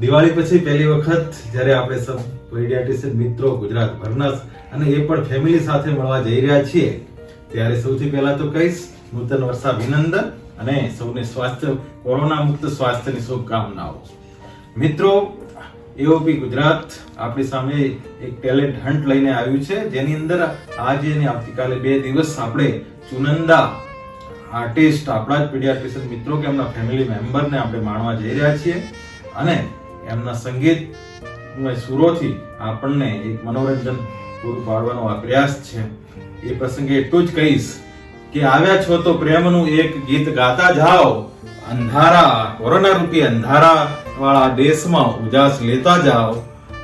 દિવાળી પછી પહેલી વખત જ્યારે આપણે સબ પીડિયાટ્રિશિયન મિત્રો ગુજરાતભરના અને એ પણ ફેમિલી સાથે મળવા જઈ રહ્યા છીએ ત્યારે સૌથી પહેલા તો કહીશ નૂતન વર્ષ અભિનંદન અને સૌને સ્વાસ્થ્ય કોરોના મુક્ત સ્વાસ્થ્યની શુભકામનાઓ. મિત્રો, એઓપી ગુજરાત આપણી સામે એક ટેલેન્ટ હન્ટ લઈને આવ્યું છે જેની અંદર આજે અને આવતીકાલે 2 દિવસ આપણે ચુનંદા આર્ટિસ્ટ આપણા જ પીડિયાટ્રિશિયન મિત્રો કે એમના ફેમિલી મેમ્બરને આપણે માણવા જઈ રહ્યા છીએ અને એમના સંગીત સુરોથી આપણને એક મનોરંજન પૂરું પાડવાનો આ પ્રયાસ છે. એ પ્રસંગે એટલું જ કહીશ કે આવ્યા છો તો પ્રેમનું એક ગીત ગાતા જાઓ, અંધારા કોરોના રૂપી અંધારા વાળા દેશમાં ઉજાસ લેતા જાઓ,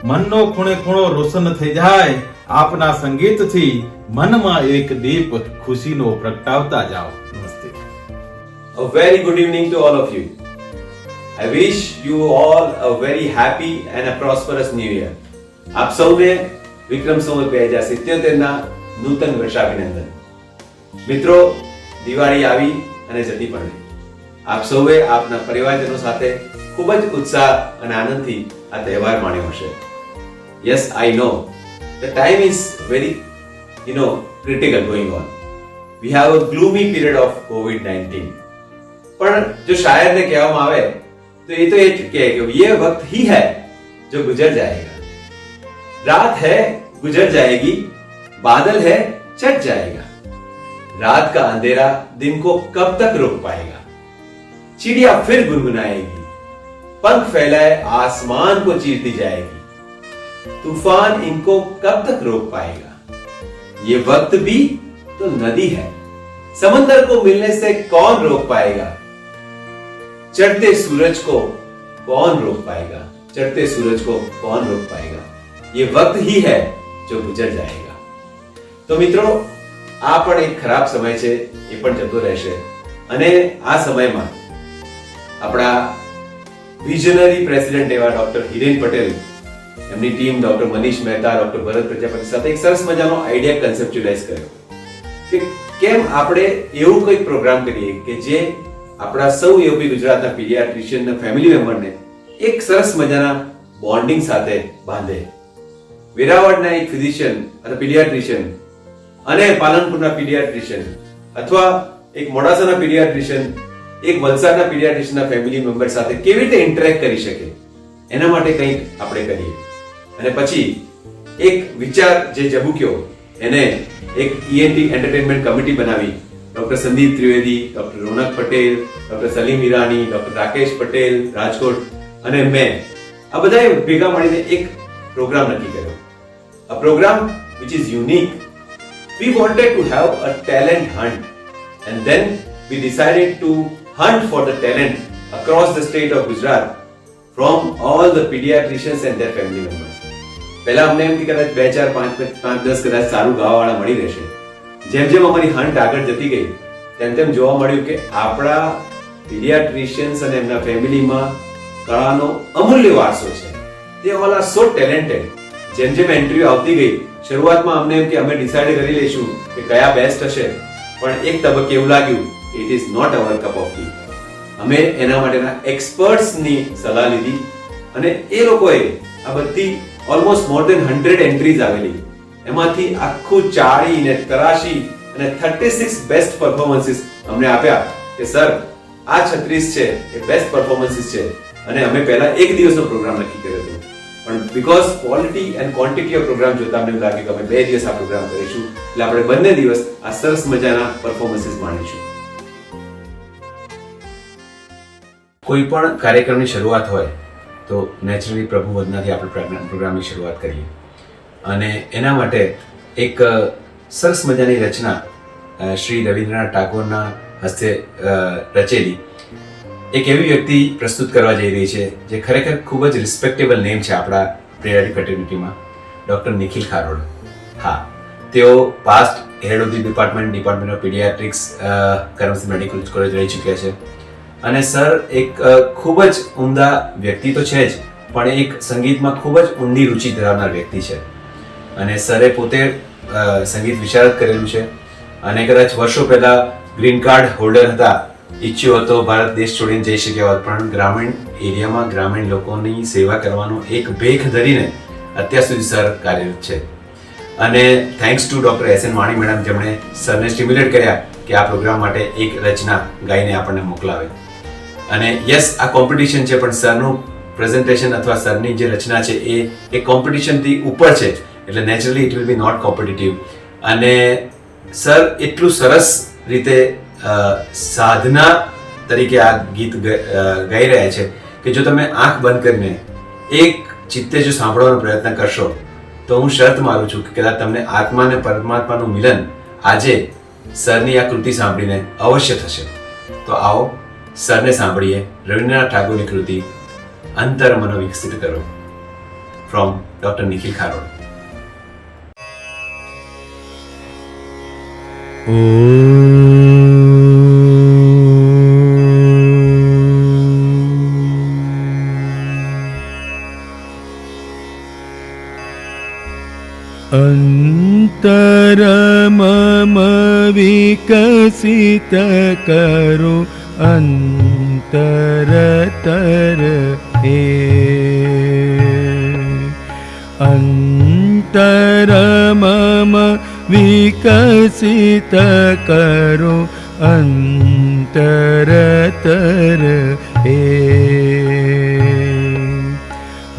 મનનો ખૂણે ખૂણો રોશન થઈ જાય આપના સંગીતથી, મનમાં એક દીપ ખુશીનો પ્રગટાવતા જાઓ. નમસ્તે. A very good evening to all of you. I wish you all a very happy and a prosperous new year. આપ સૌને વિક્રમ સંવત 2077 ના નૂતન વર્ષાભિનંદન. મિત્રો, દિવાળી આવી અને જતી પણ રહી. આપ સૌએ આપના પરિવારજનો સાથે ખૂબ જ ઉત્સાહ અને આનંદથી આ તહેવાર માણ્યો હશે. Yes, I know the time is very critical going on. We have a gloomy period of COVID-19. પણ જો શાયરને કહેવામાં આવે તો એ તો એ કહે કે ये वक्त ही है जो गुजर जाएगा. रात है गुजर जाएगी, बादल है छट जाएगा. रात का अंधेरा दिन को कब तक रोक पाएगा. चिड़िया फिर गुनगुनाएगी, पंख फैलाए आसमान को चीरती जाएगी. तूफान इनको कब तक रोक पाएगा. ये वक्त भी तो नदी है, समंदर को मिलने से कौन रोक पाएगा. चढ़ते सूरज को कौन रोक पाएगा. चढ़ते सूरज को कौन रोक पाएगा. ये वक्त ही है जो गुजर जाएगा. तो મિત્રો, આ પણ એક ખરાબ સમય છે, એ પણ જતો રહેશે અને આ સમયમાં આપણા વિઝનરી પ્રેસિડેન્ટ એવા ડોક્ટર હિરેન પટેલ, એમની team doctor Manish Mehta, doctor Bharat Prajapati સાથે એક સરસ મજાનો આઈડિયા કન્સેપ્ચ્યુલાઇઝ કર્યો કે કેમ આપણે એવું કોઈ પ્રોગ્રામ કરીએ કે જે આપણા સૌ એઓપી ગુજરાતના પીડિયાટ્રિશિયનના ફેમિલી મેમ્બરને એક સરસ મજાના બોન્ડિંગ સાથે બાંધે. વેરાવળના એક ફિઝિશિયન અથવા પીડિયાટ્રિશિયન અને પાલનપુરના પીડિયાટ્રિશિયન અથવા એક મોડાસાના પીડિયાટ્રિશિયન એક વલસાડના પીડિયાટ્રિશિયનના ફેમિલી મેમ્બર સાથે કેવી રીતે ઇન્ટરેક્ટ કરી શકે એના માટે કંઈક આપણે કરીએ. અને પછી એક વિચાર જે જબુક્યો એને એક ઈએનટી એન્ટરટેનમેન્ટ કમિટી બનાવી ડોક્ટર સંદીપ ત્રિવેદી, ડોક્ટર રોનક પટેલ, ડોક્ટર સલીમ ઈરાની, ડોક્ટર રાકેશ પટેલ રાજકોટ અને મેં આ બધાએ ભેગા મળીને એક પ્રોગ્રામ નક્કી કર્યો. A program which is unique. We wanted to have a talent hunt and then we decided to hunt for the talent across the state of Gujarat from all the pediatricians and their family members. પહેલા અમને એમ કે કદાચ 2, 4, 5, 10 કદાચ સારું ગાવાવાળા મળી રહેશે. જેમ જેમ અમારી હન્ટ આગળ જતી ગઈ તેમ તેમ જોવા મળ્યું કે આપણા પીડિયાટ્રિશિયન્સ અને એમના ફેમિલીમાં કળાનો અમૂલ્ય વારસો છે. તે ઓલ આર સો ટેલેન્ટેડ. જેમ જેમ એન્ટ્રીઓ આવતી ગઈ શરૂઆતમાં અમને એમ કે અમે ડિસાઈડ કરી લઈશું કે કયા બેસ્ટ હશે, પણ એક તબક્કે એવું લાગ્યું it is not our cup of tea. અમે એના માટેના એક્સપર્ટ્સની સલાહ લીધી અને એ લોકોએ આ બધી ઓલમોસ્ટ મોર દેન 100 એન્ટ્રીઝ આવેલી, એમાંથી આખું ચાળીને તરાશી અને 36 બેસ્ટ પરફોર્મન્સીસ અમને આપ્યા કે સર આ 36 છે એ બેસ્ટ પરફોર્મન્સીસ છે. અને અમે પહેલા એક દિવસનો પ્રોગ્રામ નક્કી કર્યો હતો, પણ because quality and quantity of programme જોતા અમને લાગ્યું કે અમે 2 દિવસ આ પ્રોગ્રામ કરીશું, એટલે આપણે બંને દિવસ આ સરસ મજાના પરફોર્મન્સીસ માણીશું. કોઈ પણ કાર્યક્રમની શરૂઆત હોય તો નેચરલી પ્રભુ વંદનાથી આપણે પ્રોગ્રામની શરૂઆત કરીએ અને એના માટે એક સરસ મજાની રચના શ્રી રવિન્દ્રનાથ ટાગોરના હસ્તે રચેલી એક એવી વ્યક્તિ પ્રસ્તુત કરવા જઈ રહી છે જે ખરેખર ખૂબ જ રિસ્પેક્ટેબલ નેમ છે આપણા પીડિયાટ્રિક ફેટર્નિટીમાં, ડોક્ટર નિખિલ ખારોડ. હા, તેઓ past head of the department of paediatrics Karamsad medical college રહી ચૂક્યા છે અને સર એક ખૂબ જ ઉમદા વ્યક્તિ તો છે જ, પણ એક સંગીતમાં ખૂબ જ ઊંડી રુચિ ધરાવનાર વ્યક્તિ છે અને સરે પોતે સંગીત વિશારદ કરેલું છે અને કદાચ વર્ષો પહેલા ગ્રીન કાર્ડ હોલ્ડર હતા ઈચ્છ્યો હતો ભારત દેશ છોડીને જઈ શક્યા હોત, પણ ગ્રામીણ એરિયામાં ગ્રામીણ લોકોની સેવા કરવાનો એક ભેખ ધરીને અત્યાર સુધી સર કાર્યરત છે. અને thanks to doctor S N Vani madam, જેમણે સરને સ્ટિમ્યુલેટ કર્યા કે આ પ્રોગ્રામ માટે એક રચના ગાઈને આપણને મોકલાવે. અને યસ, આ કોમ્પિટિશન છે, પણ સરનું પ્રેઝન્ટેશન અથવા સરની જે રચના છે એ એક કોમ્પિટિશનથી ઉપર છે, એટલે naturally it will be not competitive. અને સર એટલું સરસ રીતે સાધના તરીકે આ ગીત ગાઈ રહ્યા છે કે જો તમે આંખ બંધ કરીને એક ચિત્તે જો સાંભળવાનો પ્રયત્ન કરશો તો હું શરત મારું છું કે કદાચ તમને આત્મા અને પરમાત્માનું મિલન આજે સરની આ કૃતિ સાંભળીને અવશ્ય થશે. તો આવો સરને સાંભળીએ રવિન્દ્રનાથ ટાગોરની કૃતિ અંતર મનો વિકસિત કરો ફ્રોમ ડોક્ટર નિખિલ ખારોડ. અંતર મમ વિકસિત કરો અંતરતર હે. અંતર મમ વિકસિત કરો અંતરતર હે.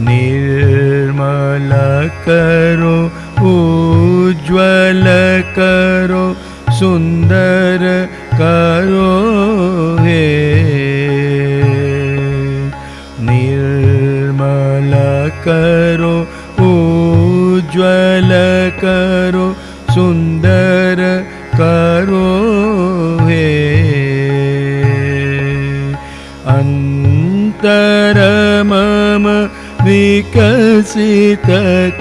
નિર્મલ કરો ઉજ્જવલ કરો સુંદર કરો હે. નિર્મલ કરો ઉજ્જવલ કરો સુંદર કરો હે. અંતર મમ વિકસિત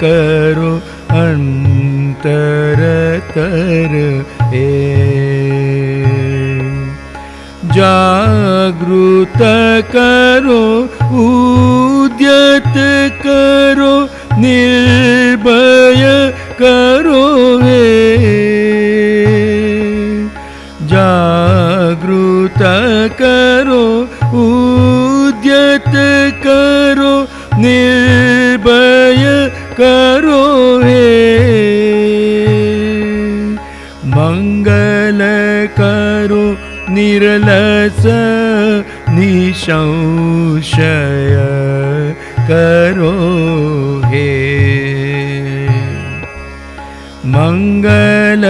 કરો અંતરતર હે. જાગૃત કરો ઉદ્યત કરો નિર્ભય કરો હે. જાગૃત કરો ઉદ્યત કરો નિર્ભય કરો હે. મંગલ કરો નિર્લસ નિસંશય કરો હે. મંગલ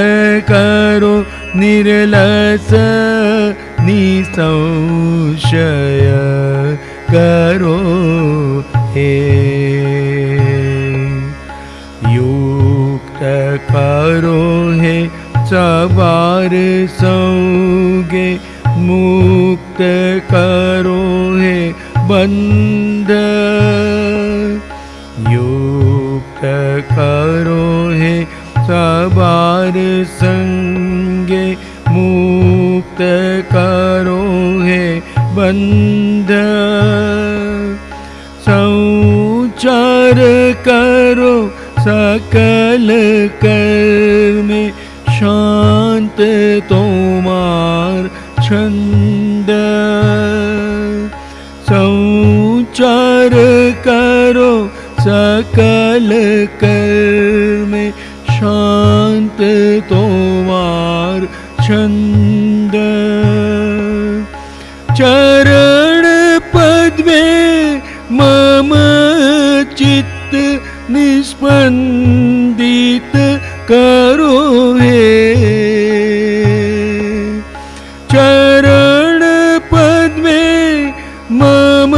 કરો નિર્લસ નિસંશય કરો હે. યુક્ત કરો હે સવાર સંગે મુક્ત કરો હે બંધ. યુક્ત કરો હે સવાર સંગે મુક્ત કરો હે બંધ. संचार करो सकल कर्मे शांत तोमार छंद. संचार करो सकल कर्मे शांत तोमार छंद. चरण पद्मे मम चित्त निस्पंदित करो हे. चरण पद्मे मम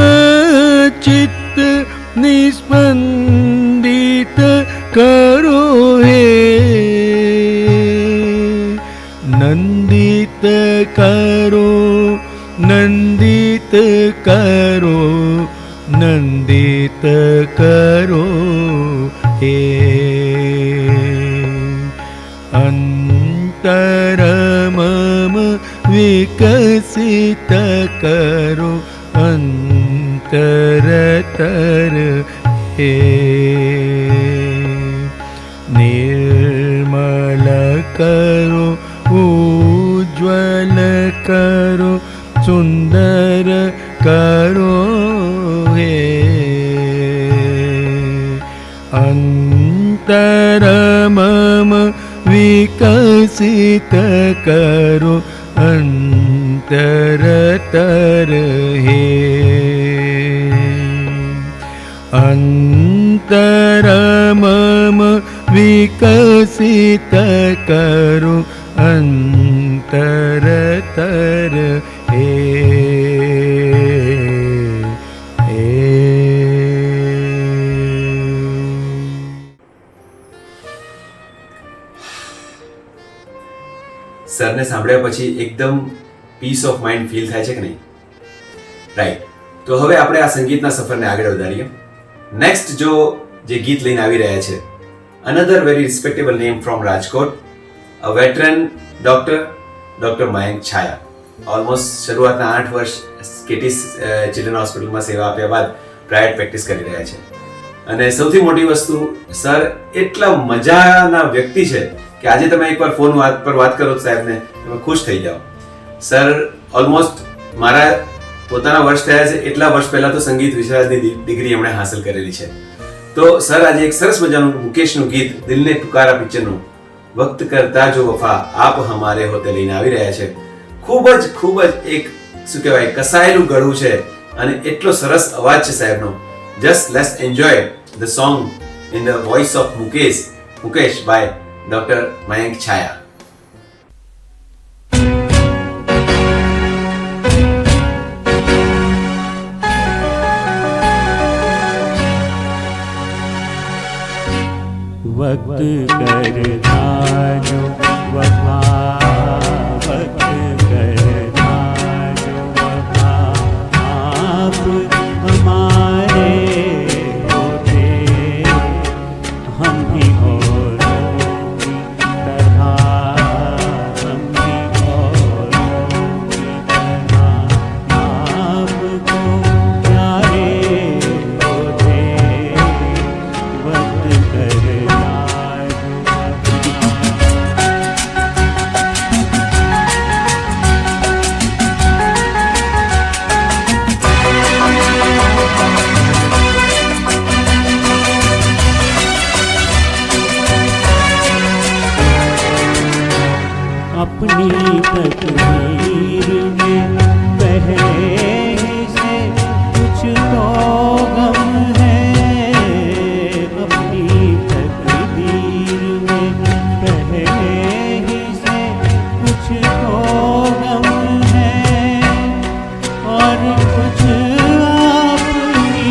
चित्त निस्पंदित करो हे. नंदित करो नंदित करो नंदित करो हे. अंतर मम विकसित करो अंतरतर हे. निर्मल करो उज्ज्वल करो सुंदर करो हे अंतर मम विकसित करो अंतरतर हे अंतर मम विकसित करो अंतरतर हे સરને સાંભળ્યા પછી એકદમ પીસ ઓફ માઇન્ડ ફીલ થાય છે કે નહીં? રાઈટ. તો હવે આપણે આ સંગીતના સફરને આગળ વધારીએ. નેક્સ્ટ જે ગીત લઈને આવી રહ્યા છે, another very respectable name from Rajkot, a veteran doctor Mayank Chhaya. Almost શરૂઆતના 8 વર્ષ કેટી ચિલ્ડ્રન હોસ્પિટલમાં સેવા આપ્યા બાદ પ્રાઇવેટ પ્રેક્ટિસ કરી રહ્યા છે. અને સૌથી મોટી વસ્તુ, સર એટલા મજાના વ્યક્તિ છે કે આજે તમે એકવાર ફોન પર વાત કરો સાહેબને, તમે ખુશ થઈ જાઓ. સર ઓલમોસ્ટ મારા પોતાના વર્ષ થયા છે એટલા વર્ષ પહેલા તો સંગીત વિશારદની ડિગ્રી એમણે હાંસલ કરેલી છે. તો સર આજે એક સરસ મજાનું મુકેશનું ગીત દિલને પુકારા પિક્ચરનું વક્ત કરતા જો વફા આપ હમારે હોતે લઈને આવી રહ્યા છે. ખૂબ જ એક શું કહેવાય કસાયેલું ગળું છે અને એટલો સરસ અવાજ છે સાહેબનો. Just let's enjoy the song in the voice of Mukesh by doctor Mayank Chhaya. वक्त करता जो वफा वक्त करता जो वफा आप हमारे होते हम भी औरों की तरह हम भी औरों की तरह आपको प्यारे होते वक्त करता अपनी तकदीर में पहले से कुछ तो गम है, अपनी तकदीर में पहले ही से कुछ तो गम है, और कुछ अपनी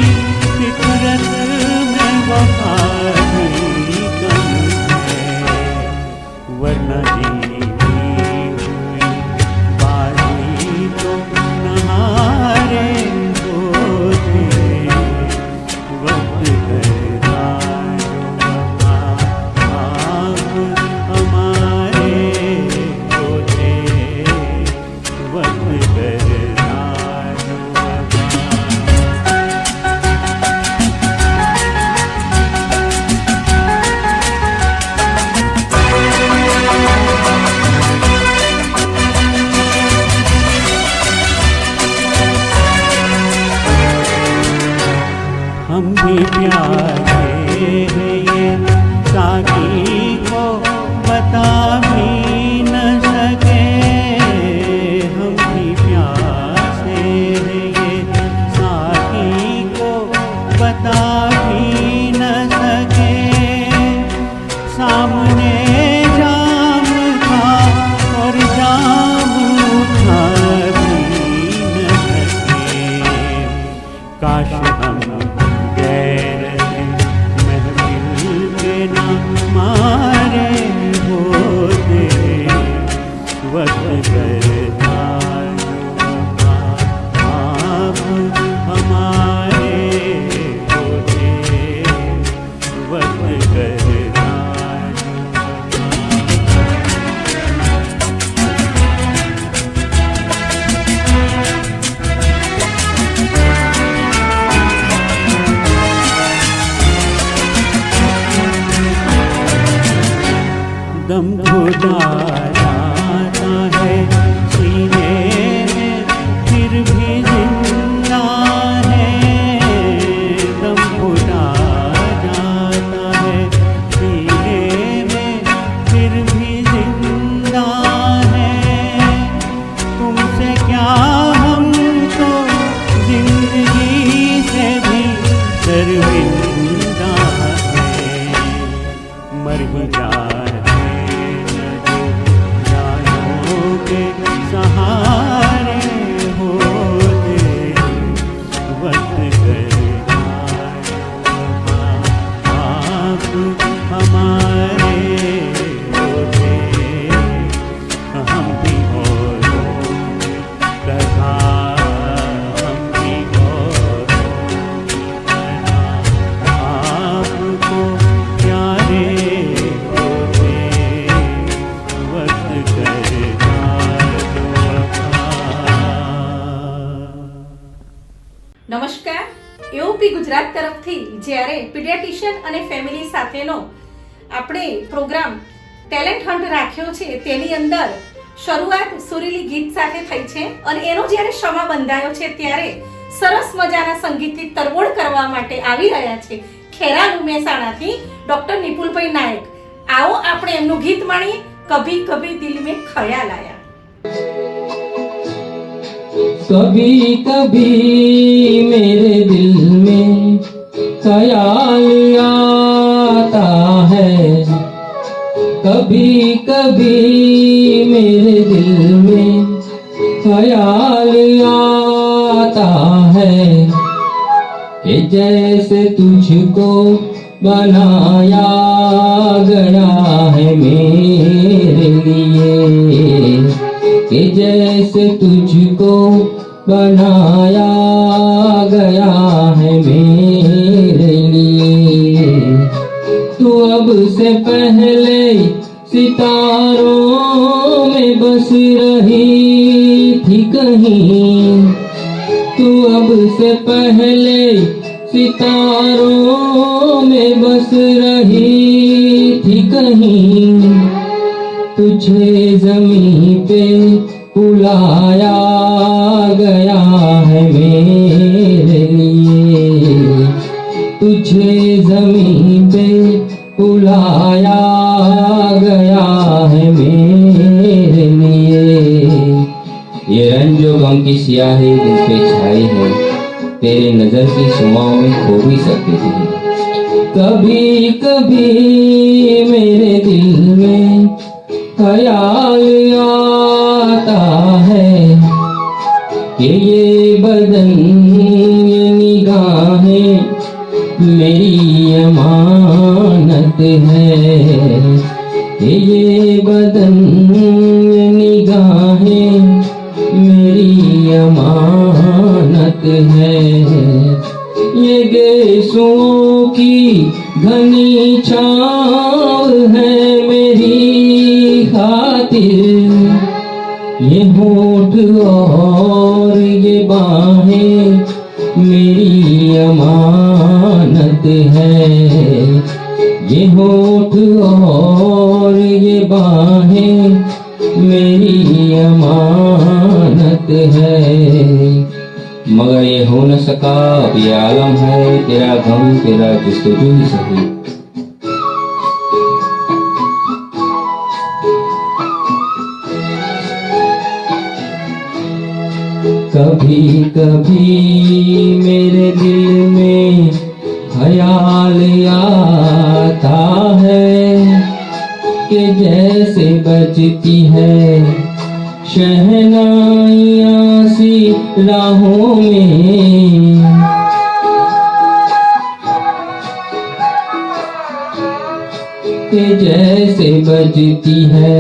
फितरत में वफा भी कम है, वरना जी हम भी प्यारे हैं ये साकी को बता भी न सके, हम भी प्यासे हैं ये साकी को बता भी न सके, सामने जाम था और जाम उठा भी न सके, काश हम महफिल के न मारे होते वक्त करता आप हमारे होते वक्त करता। दम घुटा जाता है सीने में डूब जाए न जानो के सहारे होते वक्त कर आप हमारे होते हम भी औरों तथा हम भी औरों तथा आपको प्यारे होते वक्त करना जो वफा। નમસ્કાર એઓપી ગુજરાત તરફથી જ્યારે પીડિયાટ્રિશિયન અને ફેમિલી સાથેનો આપણે પ્રોગ્રામ ટેલેન્ટ હન્ટ રાખ્યો છે તેની અંદર શરૂઆત સુરીલી ગીત સાથે થઈ છે અને એનો જ્યારે સમા બંધાયો છે ત્યારે સરસ મજાના સંગીતથી તરબોળ કરવા માટે આવી રહ્યા છે ખેરાલુ મહેસાણાથી ડોક્ટર નિપુલભાઈ નાયક. આવો આપણે એમનું ગીત માણીએ, કભી કભી દિલ મેં ખ્યાલ આયા. कभी कभी मेरे दिल में ख्याल आता है, कभी कभी मेरे दिल में ख्याल आता है कि जैसे तुझको बनाया गया है मेरे लिए, कि जैसे तुझको बनाया गया है मेरे लिए। तू अब से पहले सितारों में बस रही थी कहीं, तू अब से पहले सितारों में बस रही थी कहीं, तुझे ज़मीं पे बुलाया गया है मेरे लिए, तुझे ज़मीं पे बुलाया गया है मेरे लिए। ये रंजो गम की स्याही दिल पे छाई है, तेरी नजर की शुमाओं में खो भी सकती थी। कभी कभी मेरे दिल में ख्याल आता है कि ये बदन ये निगाहें मेरी अमानत है, कि ये बदन ये निगाहें मेरी अमानत है। ये गेसुओं की घनी छाँव है मेरी खातिर, ये होठ और ये बाहें मेरी अमानत है, ये होठ और ये बाहें मेरी अमानत है। मगर ये हो न सका, अब ये आलम है, तेरा गम तेरा जुस्तजू ही सही। कभी कभी मेरे दिल में ख्याल आता है कि जैसे बजती है शहनाइयाँ सी राहों में, कि जैसे बजती है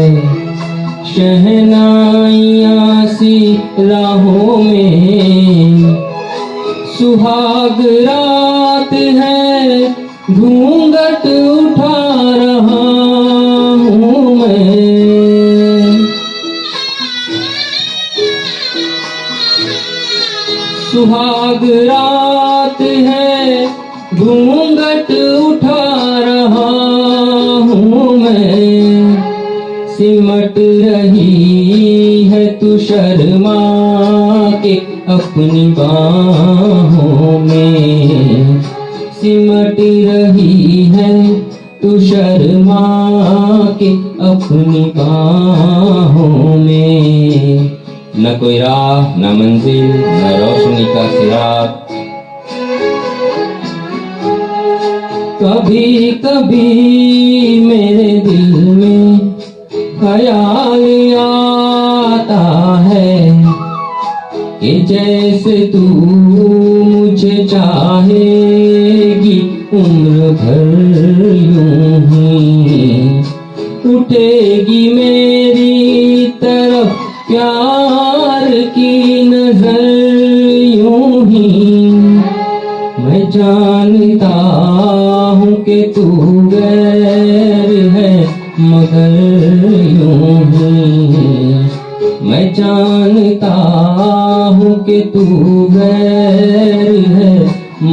शहनाइयाँ सी राहों में। सुहाग रात है घूंघट उठा रहा हूँ मैं, सुहाग रात है घूंघट उठा रहा हूँ मैं। सिमट रही है तू शर्मा के अपनी बाहों में, सिमट रही है तू शर्मा के अपनी बाहों में। न कोई राह न मंजिल न रोशनी का सिराग, कभी कभी मेरे ख्याल आता है कि जैसे तू मुझे चाहेगी उम्र भर यूं ही उठेगी मेरी तरफ प्यार की नजर यूं ही। मैं जानता हूँ कि तू गैर है मगर यूं ही। मैं जानता हूँ कि तू गैर है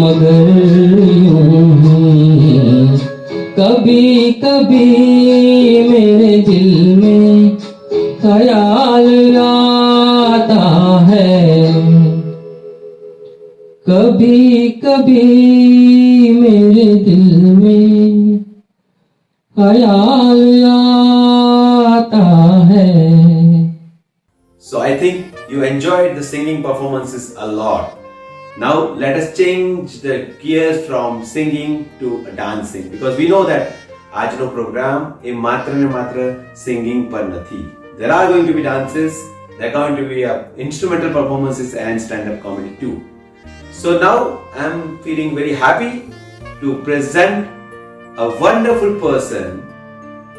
मगर यूं ही। कभी कभी मेरे दिल में ख्याल आता है, कभी कभी मेरे दिल में ख्याल आता है। So I think you enjoyed the singing performances a lot. Now let us change the gears from singing to dancing, because we know that આજનો પ્રોગ્રામ એ માત્ર ને માત્ર singing પર નથી. There are going to be dances, there are going to be instrumental performances and stand-up comedy too. So now I am feeling very happy to present a wonderful person.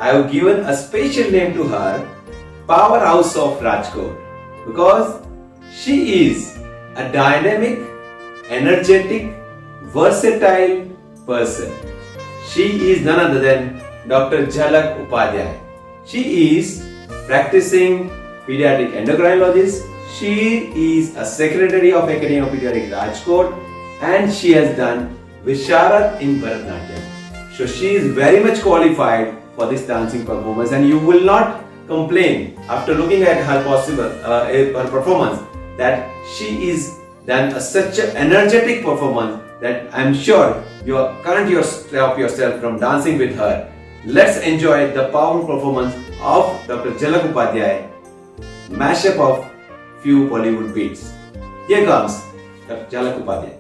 I have given a special name to her, Powerhouse of Rajkot, because she is a dynamic, energetic, versatile person. She is none other than Dr. Jhalak Upadhyay. She is practicing pediatric endocrinologist. She is a secretary of Academy of Pediatrics Rajkot, and she has done Visharad in Bharatanatyam. So she is very much qualified for this dancing performance, and you will not complain after looking at her her performance that she is done such an energetic performance that I am sure you can't stop yourself from dancing with her. Let's enjoy the powerful performance of Dr. Jhalak Upadhyay, mashup of few Bollywood beats. Here comes Dr. Jhalak Upadhyay.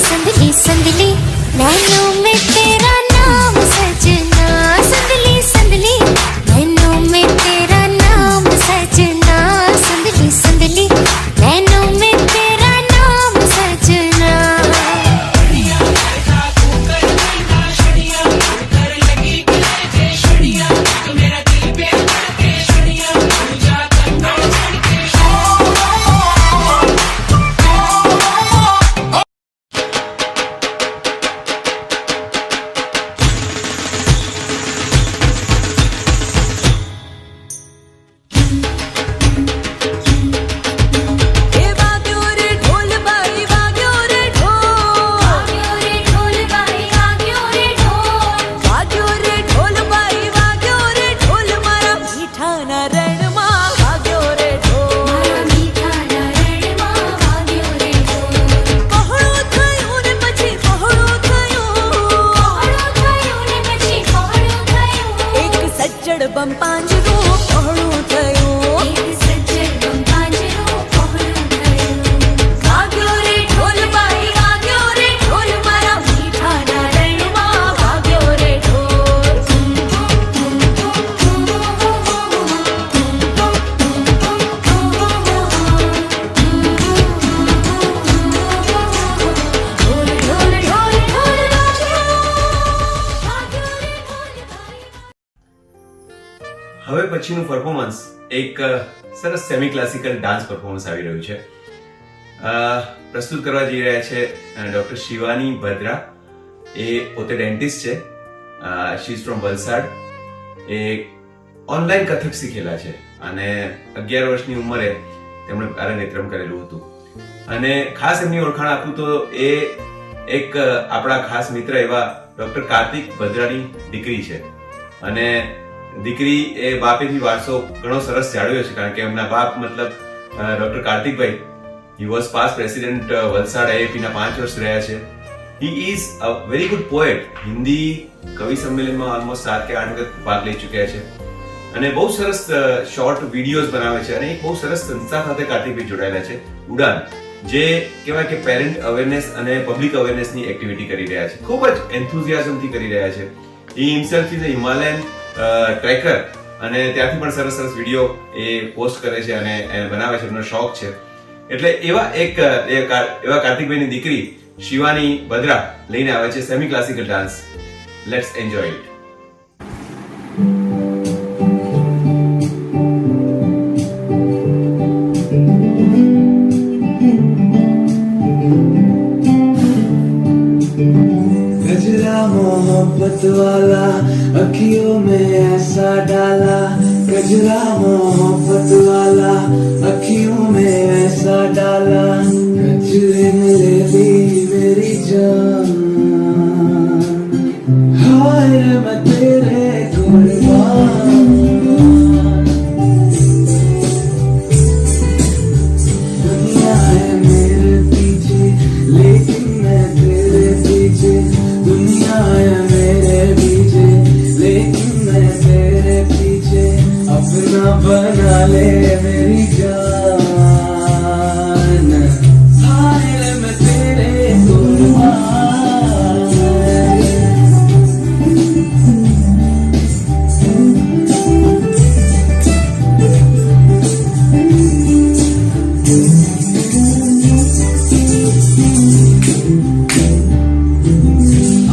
संदली संदली नैना પછીનું performance એક સરસ semi classical dance performance આવી રહ્યું છે. પ્રસ્તુત કરવા જઈ રહ્યા છે ડોક્ટર શિવાની ભદ્રા. એ પોતે ડેન્ટિસ્ટ છે. She is from Valsad. એ ઓનલાઈન કથક શીખેલા છે અને 11 વર્ષની ઉંમરે તેમણે અરંગેત્રમ કરેલું હતું. અને ખાસ એમની ઓળખાણ આપું તો એ એક આપણા ખાસ મિત્ર એવા ડોક્ટર કાર્તિક ભદ્રાની દીકરી છે. અને દીકરી એ બાપેથી વારસો ઘણો સરસ જાળવ્યો છે, કારણ કે એમના બાપ મતલબ doctor Kartikbhai he was past president Valsad IIP ના 5 વર્ષ રહ્યા છે. He is a very good poet. Hindi કવિ સંમેલનમાં ઓલમોસ્ટ 7 કે 8 વખત ભાગ લઈ ચૂક્યા છે અને બહુ સરસ શોર્ટ વિડીયોઝ બનાવે છે. અને એક બહુ સરસ સંસ્થા સાથે કાર્તિકભાઈ જોડાયેલા છે, ઉડાન, જે કહેવાય કે પેરેન્ટ અવેરનેસ અને પબ્લિક અવેરનેસની એક્ટિવિટી કરી રહ્યા છે. ખૂબ જ એન્થુઝિયાઝમથી કરી રહ્યા છે. He himself is a Himalayan trekker અને ત્યાંથી પણ સરસ સરસ વિડીયો એ પોસ્ટ કરે છે અને બનાવે છે. એમનો શોખ છે. એટલે એવા કાર્તિકભાઈની દીકરી શિવાની ભદ્રા લઈને આવે છે semi classical dance. Let's enjoy it. गजरा मोहब्बत वाला अखियों में ऐसा डाला, गजरा मोहब्बत वाला अखियों में ऐसा डाला, गजरे में ले ली मेरी जान, हाय मैं तेरे कुर्बान. दुनिया है मेरे पीछे लेकिन मैं तेरे पीछे, दुनिया है मेरे पीछे लेकिन मैं तेरे पीछे, अपना बना ले मेरी जान, हाय मैं तेरे कुर्बान.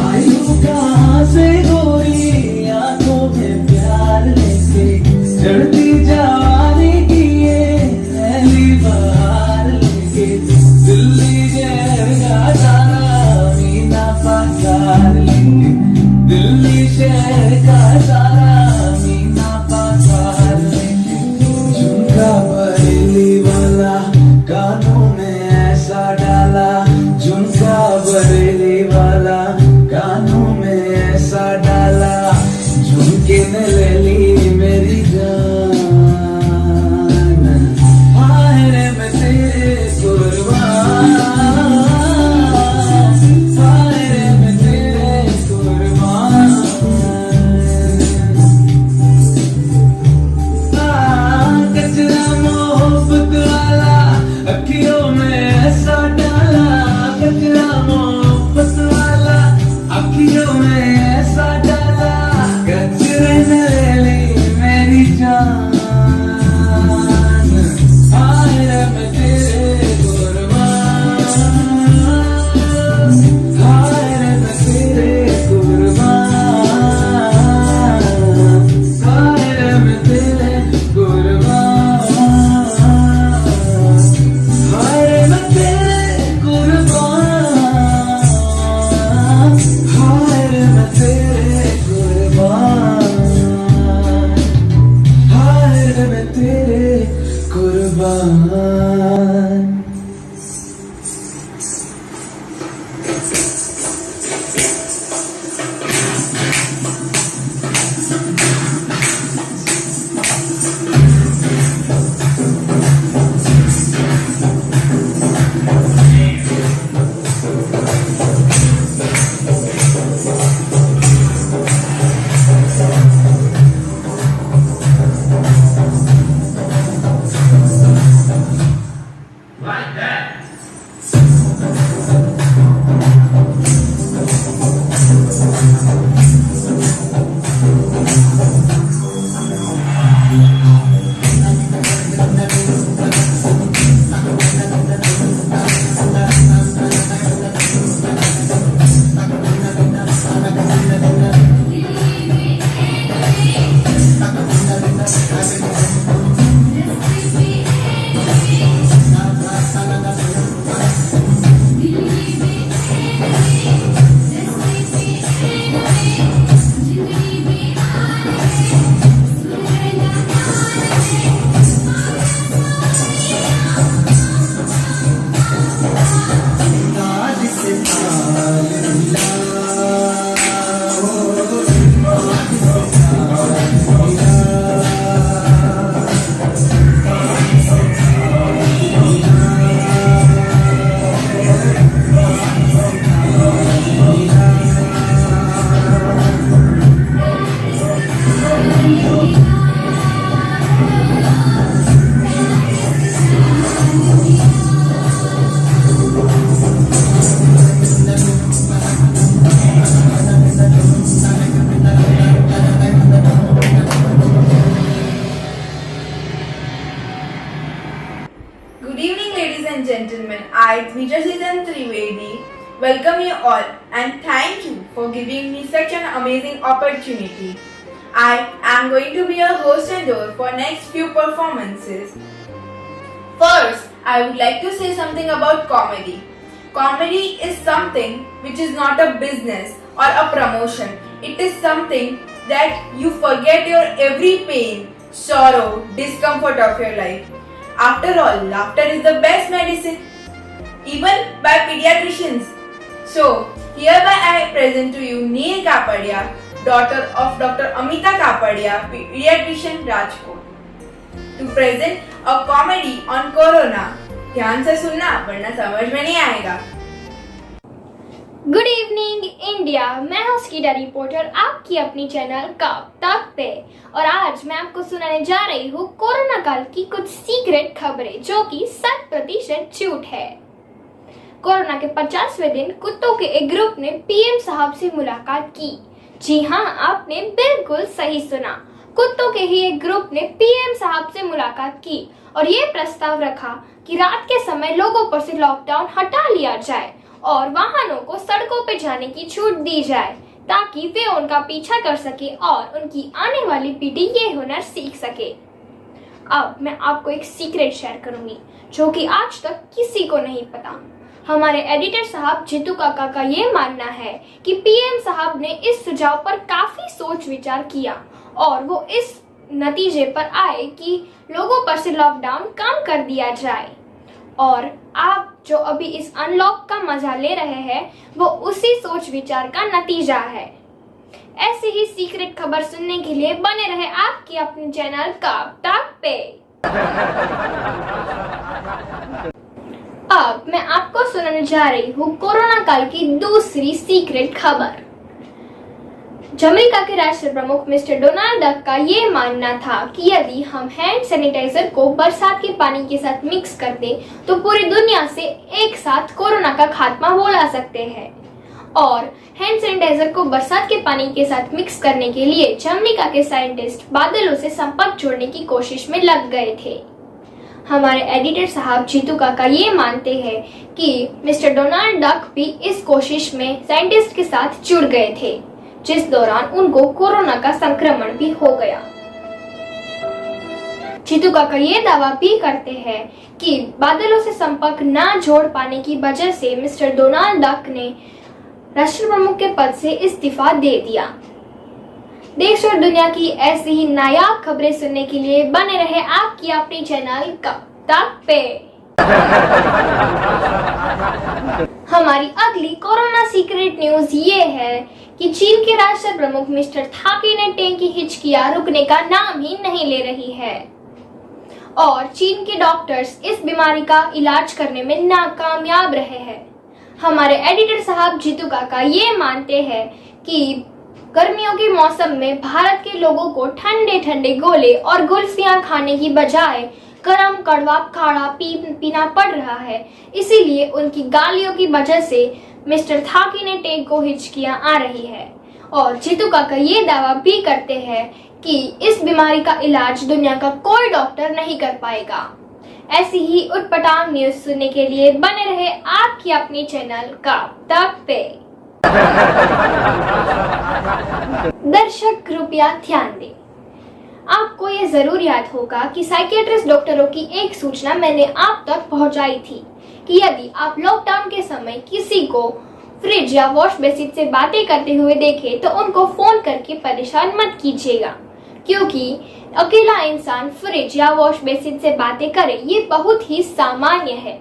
आयु कहाँ से गोरी आंखों में प्यार लेके, चढ़ती जवानी की ये पहली बहार लेके, दिल्ली शहर का सारा मीना पाकार लेके, दिल्ली शहर का सारा मीना पाकार लेके, झुमका बरेली वाला कानों में ऐसा डाला, झुमका बरेली वाला कानों में ऐसा डाला, झुमके ने ले ली मेरी जान, हाय रे मैं तेरे कुर्बान, हाय रे मैं तेरे कुर्बान. गजरा मोहब्बत वाला अखियों में ऐसा डाला, गजरा मोहब्बत वाला अखियों में ऐसा डाला, गजरे ने ले ली मेरी जान, हाय रे मैं तेरे कुर्बान, हाय रे मैं तेरे कुर्बान, हाय रे मैं तेरे कुर्बान, हाय रे मैं तेरे कुर्बान, हाय रे मैं तेरे कुर्बान, हाय रे मैं तेरे कुर्बान. ladies and gentlemen, I, Dvija Season Trivedi, welcome you all and thank you for giving me such an amazing opportunity. I am going to be a host and host for next few performances. First, I would like to say something about comedy. Comedy is something which is not a business or a promotion. It is something that you forget your every pain, sorrow, discomfort of your life. After all, laughter is the best medicine, even by pediatricians. So, hereby I present to you Neil Kapadia, daughter of Dr. Amita Kapadia, pediatrician Rajkot, to present a comedy on Corona. ध्यान से सुनना वरना समझ में नहीं आएगा. Good evening India, मैं हूँ स्कीडा रिपोर्टर आपकी अपनी चैनल कब तक पे, और आज मैं आपको सुनाने जा रही हूँ कोरोना काल की कुछ सीक्रेट खबरें जो कि 100% झूठ है. कोरोना के 50वें दिन कुत्तों के एक ग्रुप ने पीएम साहब से मुलाकात की. जी हाँ, आपने बिल्कुल सही सुना. कुत्तों के ही एक ग्रुप ने पीएम साहब से मुलाकात की और ये प्रस्ताव रखा कि रात के समय लोगों पर से लॉकडाउन हटा लिया जाए और वाहनों को सड़कों पर जाने की छूट दी जाए ताकि वे उनका पीछा कर सके और उनकी आने वाली पीढ़ी ये हुनर सीख सके. अब मैं आपको एक सीक्रेट शेयर करूंगी जो कि आज तक किसी को नहीं पता. हमारे एडिटर साहब जीतू काका का ये मानना है कि पीएम साहब ने इस सुझाव पर काफी सोच विचार किया और वो इस नतीजे पर आए कि लोगों पर से लॉकडाउन कम कर दिया जाए, और आप जो अभी इस अनलॉक का मजा ले रहे हैं वो उसी सोच विचार का नतीजा है. ऐसी ही सीक्रेट खबर सुनने के लिए बने रहे आपकी अपनी चैनल कब तक पे. अब मैं आपको सुनाने जा रही हूँ कोरोना काल की दूसरी सीक्रेट खबर. अमेरिका के राष्ट्र प्रमुख मिस्टर डोनाल्ड डक का ये मानना था कि यदि हम हैंड सैनिटाइजर को बरसात के पानी के साथ मिक्स कर दें तो पूरी दुनिया से एक साथ कोरोना का खात्मा बोला सकते हैं. और हैंड सैनिटाइजर को बरसात के पानी के साथ मिक्स करने के लिए अमेरिका के साइंटिस्ट बादलों से संपर्क जोड़ने की कोशिश में लग गए थे. हमारे एडिटर साहब जीतू काका ये मानते हैं कि मिस्टर डोनाल्ड डक भी इस कोशिश में साइंटिस्ट के साथ जुड़ गए थे, जिस दौरान उनको कोरोना का संक्रमण भी हो गया. जीतू काका ये दावा भी करते हैं कि बादलों से संपर्क न जोड़ पाने की वजह से मिस्टर डोनाल्ड डक ने राष्ट्र प्रमुख के पद से इस्तीफा दे दिया. देश और दुनिया की ऐसी ही नायाब खबरें सुनने के लिए बने रहे आपकी अपनी चैनल कब तक पे. हमारी अगली कोरोना सीक्रेट न्यूज ये है कि चीन के राष्ट्र प्रमुख मिस्टर थाकी ने टेंग की हिचकियां रुकने का नाम ही नहीं ले रही है और चीन के डॉक्टर्स इस बीमारी का इलाज करने में नाकामयाब रहे हैं. हमारे एडिटर साहब जीतू काका ये मानते हैं कि गर्मियों के मौसम में भारत के लोगों को ठंडे ठंडे गोले और गुल्फियां खाने की बजाय गरम कड़वा काढ़ा पीना पड़ रहा है. इसीलिए उनकी गालियों की वजह से मिस्टर थाकी ने टेक को हिचकियां आ रही है. और जीतू काका ये दावा भी करते हैं कि इस बीमारी का इलाज दुनिया का कोई डॉक्टर नहीं कर पाएगा. ऐसी ही उटपटांग न्यूज सुनने के लिए बने रहे आपकी अपनी चैनल कब तक पे. दर्शक कृपया ध्यान दें, आपको ये जरूर याद होगा कि साइकियाट्रिस्ट डॉक्टरों की एक सूचना मैंने आप तक पहुंचाई थी कि यदि आप लॉकडाउन के समय किसी को फ्रिज या वॉश बेसिन से बातें करते हुए देखें तो उनको फोन करके परेशान मत कीजिएगा, क्योंकि अकेला इंसान फ्रिज या वॉश बेसिन से बातें करे ये बहुत ही सामान्य है.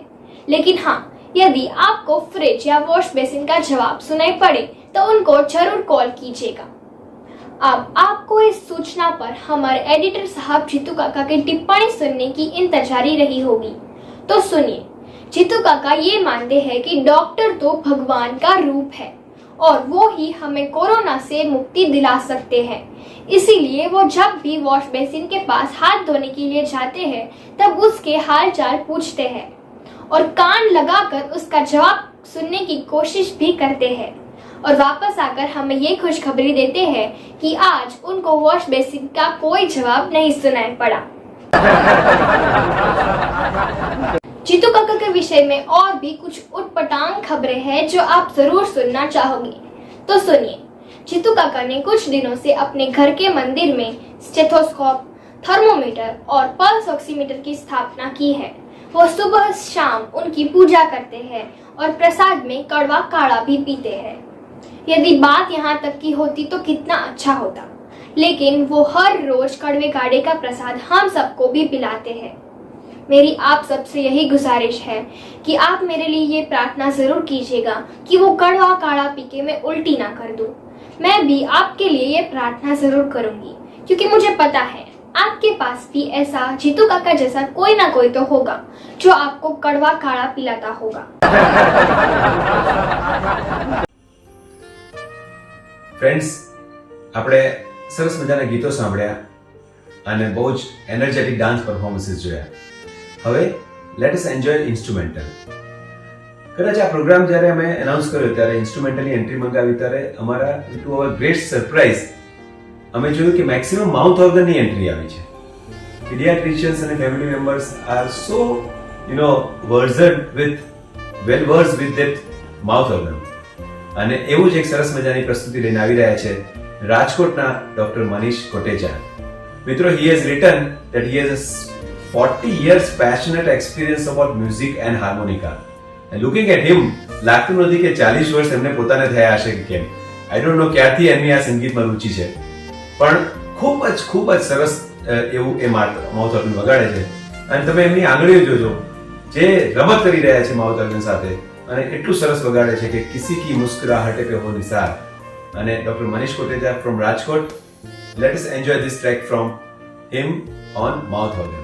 लेकिन हाँ, यदि आपको फ्रिज या वॉश बेसिन का जवाब सुनाई पड़े तो उनको जरूर कॉल कीजिएगा. अब आपको इस सूचना पर हमारे एडिटर साहब जीतू काका की टिप्पणी सुनने की इंतजारी रही होगी, तो सुनिए. जीतू काका ये मानते हैं कि डॉक्टर तो भगवान का रूप है और वो ही हमें कोरोना से मुक्ति दिला सकते हैं. इसीलिए वो जब भी वॉश बेसिन के पास हाथ धोने के लिए जाते हैं तब उसके हाल चाल पूछते हैं और कान लगाकर उसका जवाब सुनने की कोशिश भी करते हैं और वापस आकर हमें ये खुशखबरी देते हैं कि आज उनको वॉश बेसिन का कोई जवाब नहीं सुनाई पड़ा. जीतू काका के विषय में और भी कुछ उटपटांग खबरें हैं जो आप जरूर सुनना चाहोगे, तो सुनिए। जीतू काका ने कुछ दिनों से अपने घर के मंदिर में स्टेथोस्कोप, थर्मोमीटर और पल्स ऑक्सीमीटर की स्थापना की है। वो सुबह शाम उनकी पूजा करते हैं और प्रसाद में कड़वा काढ़ा भी पीते हैं। यदि बात यहाँ तक की होती तो कितना अच्छा होता, लेकिन वो हर रोज कड़वे काढ़े का प्रसाद हम सबको भी पिलाते हैं। मेरी आप सबसे यही गुजारिश है कि आप मेरे लिए ये प्रार्थना जरूर कीजिएगा कि वो कड़वा काढ़ा पी के मैं उल्टी ना कर दूं। मैं भी आपके लिए ये प्रार्थना जरूर करूंगी, क्योंकि मुझे पता है आपके पास भी ऐसा जीतू काका जैसा कोई ना कोई तो होगा जो आपको कड़वा काढ़ा पिलाता होगा। ફ્રેન્ડ્સ, આપણે સરસ મજાના ગીતો સાંભળ્યા અને બહુ જ એનર્જેટિક ડાન્સ પરફોર્મન્સીસ જોયા. હવે લેટ અસ એન્જોય ઇન્સ્ટ્રુમેન્ટલ. કદાચ આ પ્રોગ્રામ જ્યારે અમે એનાઉન્સ કર્યો ત્યારે ઇન્સ્ટ્રુમેન્ટલની એન્ટ્રી મંગાવી ત્યારે અમારા ટુ અવર ગ્રેટ સરપ્રાઇઝ અમે જોયું કે મેક્સિમમ માઉથ ઓર્ગનની એન્ટ્રી આવી છે. પીડિયાટ્રિશિયન્સ અને family members are so well versed with that mouth organ. અને એવું જ એક સરસ મજાની પ્રસ્તુતિ લઈને આવી રહ્યા છે રાજકોટના ડોક્ટર મનીષ કોટેચા. મિત્રો, he has written that he has a 40 years passionate experience about music and harmonica. And looking at him, લાગતું નથી કે 40 વર્ષ એમને પોતાને થયા હશે કે કેમ. I don't know ક્યારથી એમની આ સંગીતમાં રુચિ છે, પણ ખૂબ જ સરસ એવું એ માઉથ ઓર્ગન વગાડે છે. અને તમે એમની આંગળીઓ જોજો, જે રમત કરી રહ્યા છે માઉથ ઓર્ગન સાથે, અને એટલું સરસ વગાડે છે કે કિસી કી મુસ્કરાહટ પે હો નિસાર. અને doctor Manish Kotecha from Rajkot, let us enjoy this track from him on mouth organ.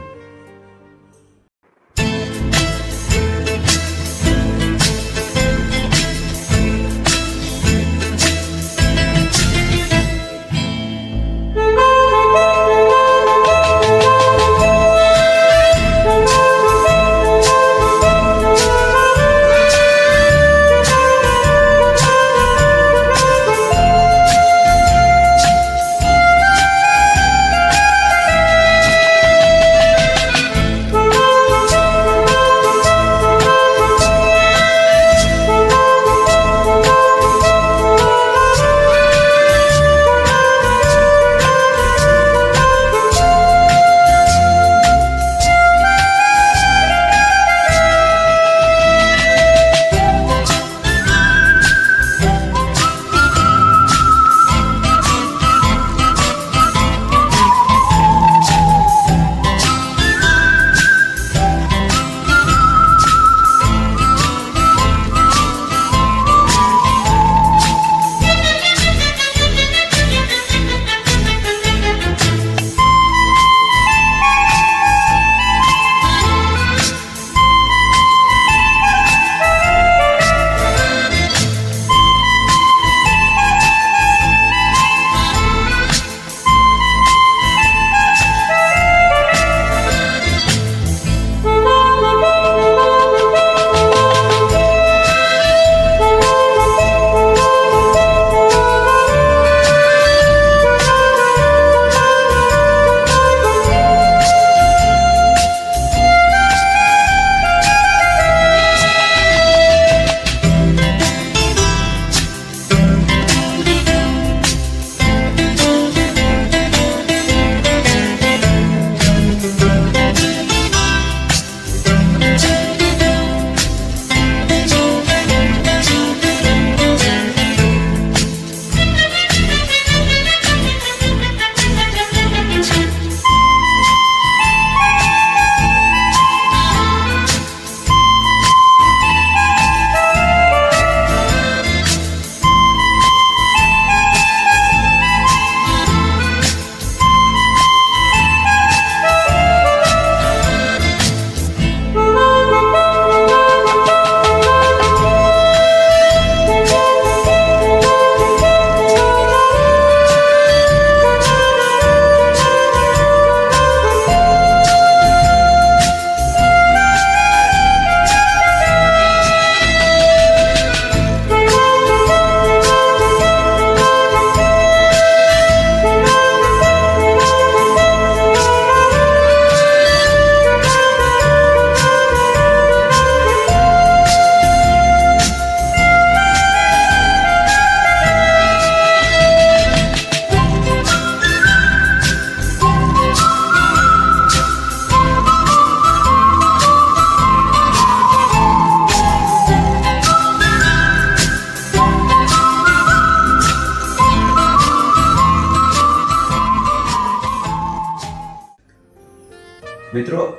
મિત્રો,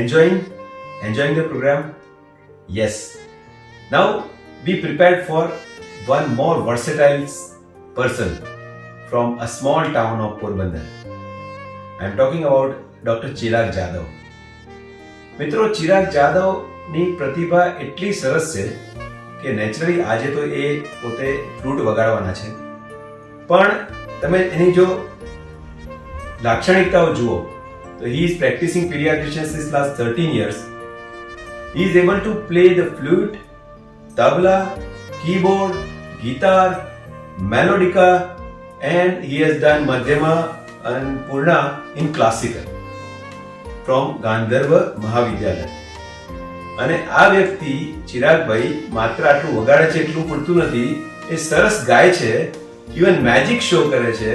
enjoying the program? Yes. Now be prepared for one more versatile person from a small town of Porbandar. I am talking about Dr. Chirag Jadhav. મિત્રો, ચિરાગ જાદવની પ્રતિભા એટલી સરસ છે કે naturally આજે તો એ પોતે flute વગાડવાના છે, પણ તમે એની જો લાક્ષણિકતાઓ જુઓ તો he is practicing pediatrician since last 13 years. He is able to play the flute, tabla, keyboard, guitar, melodica, and he has done Madhyama and Purna in classical from Gandharva Mahavidyalaya. અને આ વ્યક્તિ ચિરાગભાઈ માત્ર આટલું વગાડે છે એટલું પૂરતું નથી, એ સરસ ગાય છે, ઇવન મેજિક શો કરે છે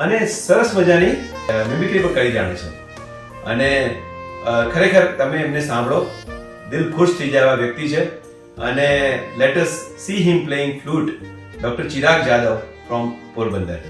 અને સરસ મજાની મિમિક્રી પણ કરી જાણે છે. અને ખરેખર તમે એમને સાંભળો, દિલ ખુશ થઈ જાય એવા વ્યક્તિ છે. અને let us see him playing flute, doctor Chirag Jadav from Porbandar.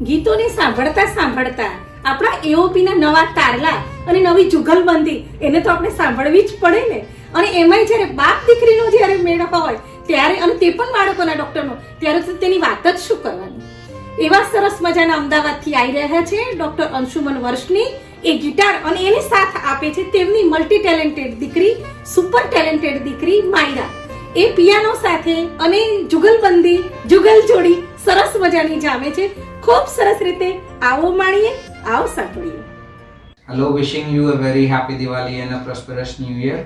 ગીતોને સાંભળતા સાંભળતા આપણા એઓપીના નવા તારલા અને નવી જુગલબંધી એને તો આપણે સાંભળવી જ પડે ને. અને એમાંય જ્યારે બાપ દીકરીનો જ્યારે મેળ હોય ત્યારે અને તે પણ બાળકોના ડોક્ટરનો, ત્યારે તો તેની વાત જ શું કરવાની. એવા સરસ મજાના અમદાવાદથી આવી રહ્યા છે ડોક્ટર અંશુમન વર્ષની. એ ગિટાર અને એને સાથ આપે છે તેમની મલ્ટી ટેલેન્ટેડ દીકરી, સુપર ટેલેન્ટેડ દીકરી માયરા. એ પિયાનો સાથે અને જુગલબંધી, જુગલ જોડી સરસ મજાની જામે છે. ખૂબ સરસ રીતે આવો માણીએ, આવો સાંભળીએ. Hello, wishing you a very happy Diwali and a prosperous new year.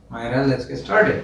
Myra, let's get started.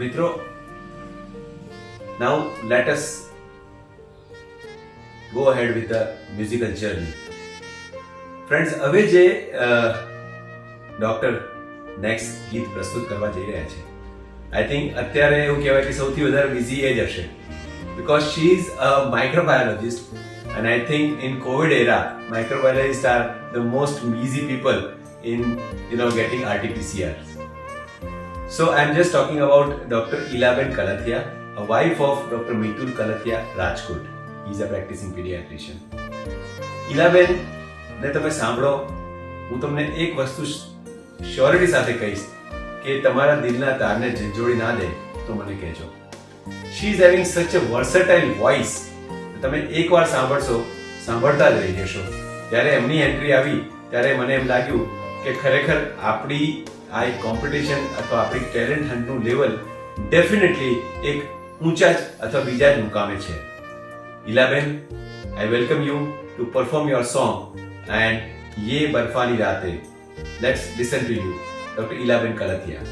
મિત્રો, now let us go ahead with the musical journey. Friends, હવે જે ડોક્ટર નેક્સ્ટ ગીત પ્રસ્તુત કરવા જઈ રહ્યા છે, આઈ થિંક અત્યારે એવું કહેવાય કે સૌથી વધારે બિઝી એ જ હશે, because she is a microbiologist and I think in COVID era microbiologists are the most busy people in getting RT-PCRs. So I'm just talking about Dr. Ilaben Kalathia, a wife of Dr. Mitul Kalathia Rajkot. He's a practicing pediatrician. Ilaben ને તમે સાંભળો, હું તમને એક વસ્તુ surety સાથે કહીશ કે તમારા દિલના તારને ઝંઝોડી ના દે તો મને કહેજો. She is having such a versatile voice. તમે એકવાર સાંભળશો, સાંભળતા જ રહી જશો. જ્યારે એમની એન્ટ્રી આવી ત્યારે મને એમ લાગ્યું કે ખરેખર આપણી આ એક કોમ્પિટિશન અથવા આપણી ટેલેન્ટ હન્ટનું લેવલ ડેફિનેટલી એક ઊંચા જ અથવા બીજા જ મુકામે છે. Ilaben, I welcome you to perform your song and યે બર્ફાની રાતે. Let's listen to you, doctor Ilaben Kalathiya.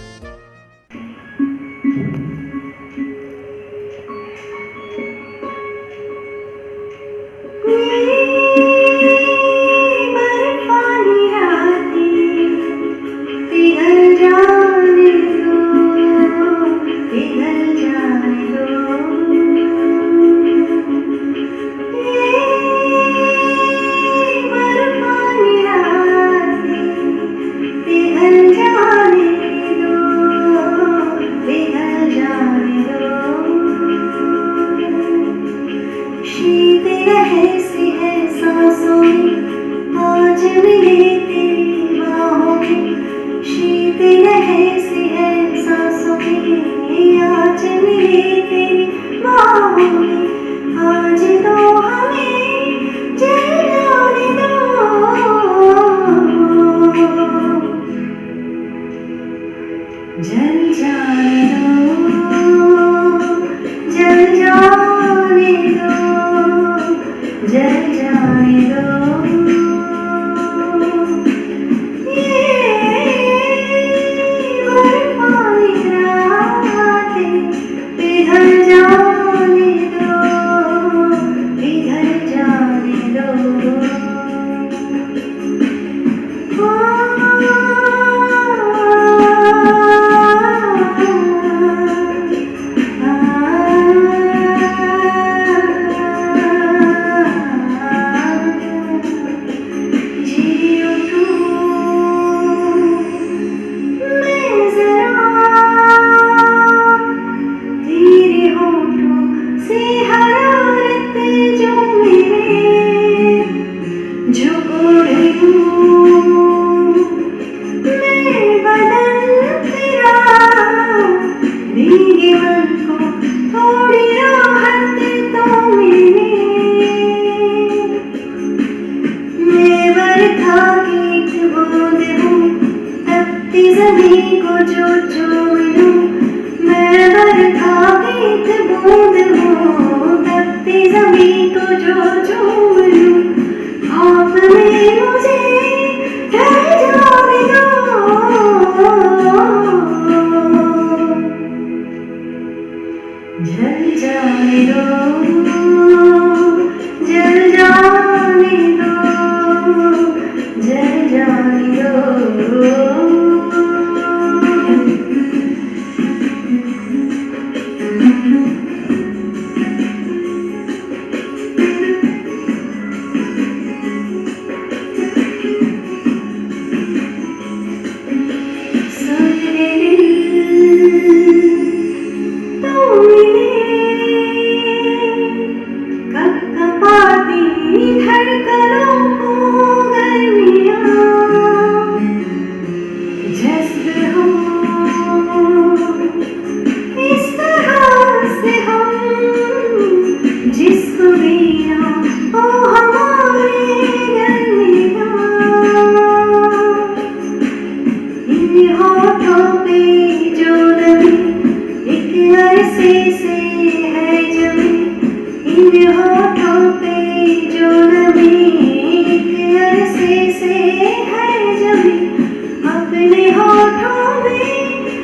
अपने होठों में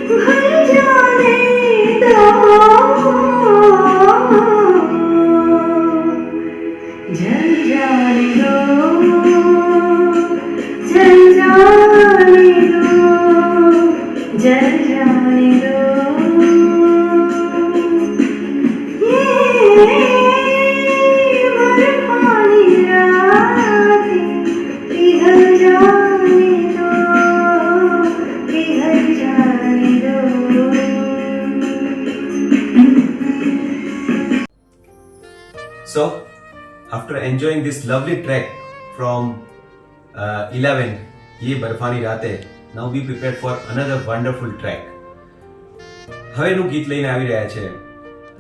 भर जाने So, after enjoying this lovely track from 11, Ye Barfani Raate, now be prepared for another wonderful track. હવેનું ગીત લઈને આવી રહ્યા છે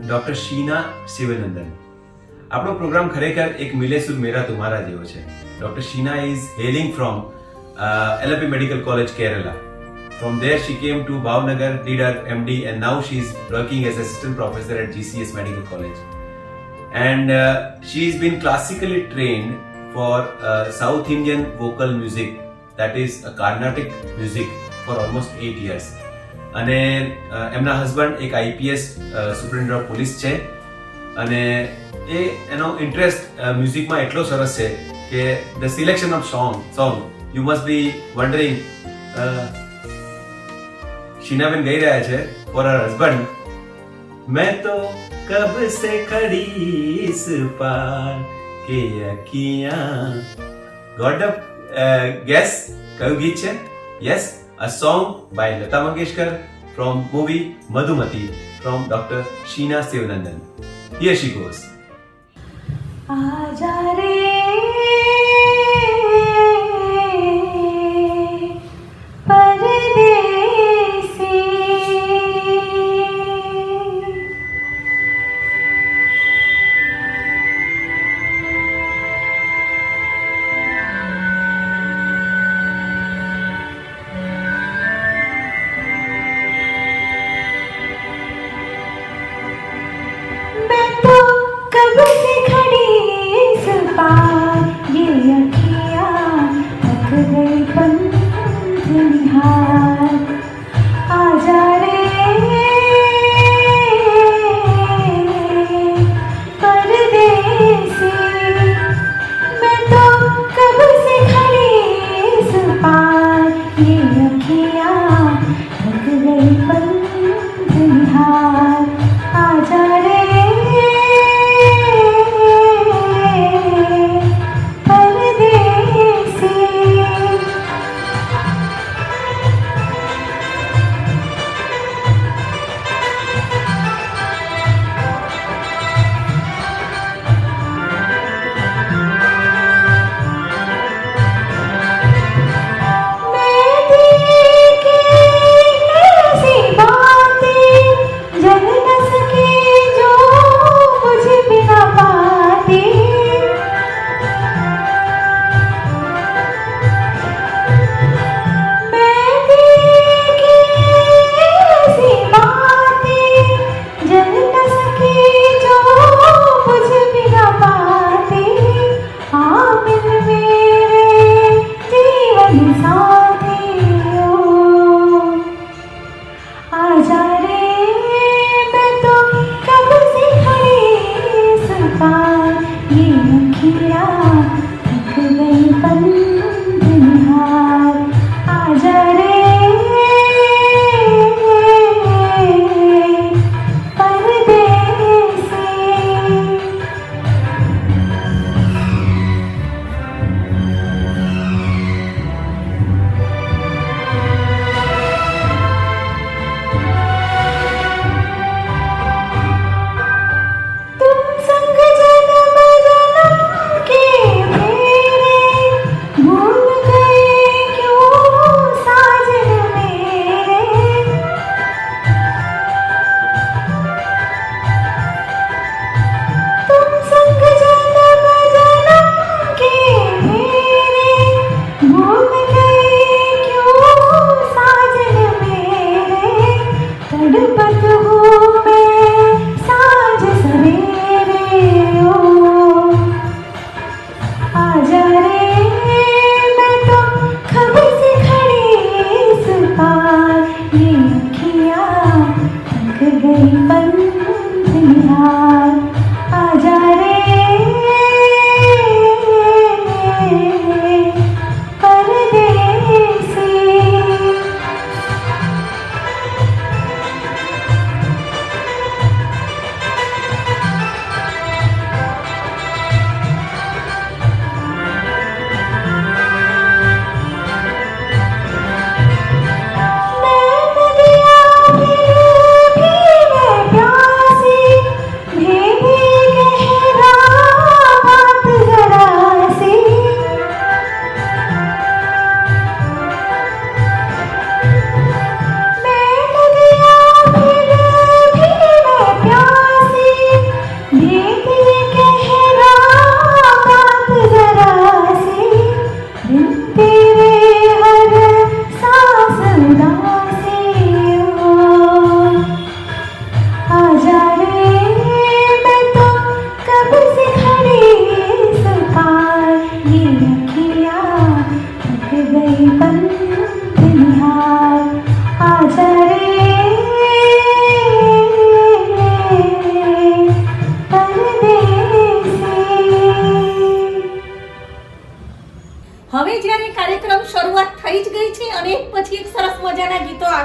ડોક્ટર શીના શિવનંદન. આપણો પ્રોગ્રામ ખરેખર એક મિલેસુર મેરા તુમારા જેવો છે. Doctor Sheena is hailing from LLP Medical College, Kerala. From there she came to Bhavnagar, did her MD, and now she is working as assistant professor at GCS Medical College. And she's been classically trained for South Indian vocal music, that is Carnatic music, for almost 8 years. અને એમના husband એક IPS superintendent of police છે અને એનો interest મ્યુઝિકમાં એટલો સરસ છે કે the selection of song you must be wondering. शीनाबेन गई रहा है फॉर हर हस्बैंड. मैं तो कब से खड़ी इस पार के अखियां. गॉट अप गेस कયું ગીત છે? Yes, a song by Lata Mangeshkar from movie Madhumati from Dr. Sheena Sivanandan. Here she goes. आजा रे परदेसी, मैं तो कब से खड़ी इस पार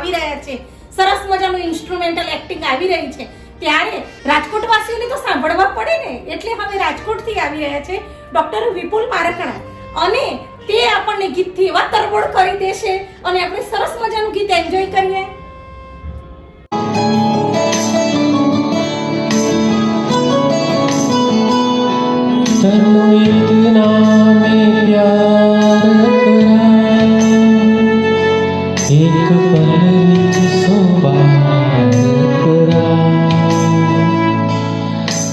આવી રહ્યા છે, સરસ મજાનું ઇન્સ્ટ્રુમેન્ટલ એક્ટિંગ આવી રહી છે, ત્યારે રાજકોટવાસીઓને તો સાંભળવા પડે ને. એટલે હવે રાજકોટથી આવી રહ્યા છે ડોક્ટર વિપુલ મારકણા, અને તે આપણને ગીતથી એવા તરબોળ કરી દેશે અને આપણે સરસ મજાનું ગીત એન્જોય કરીએ. तनु इतना में प्यार करा, एक पल विच सोबार करा,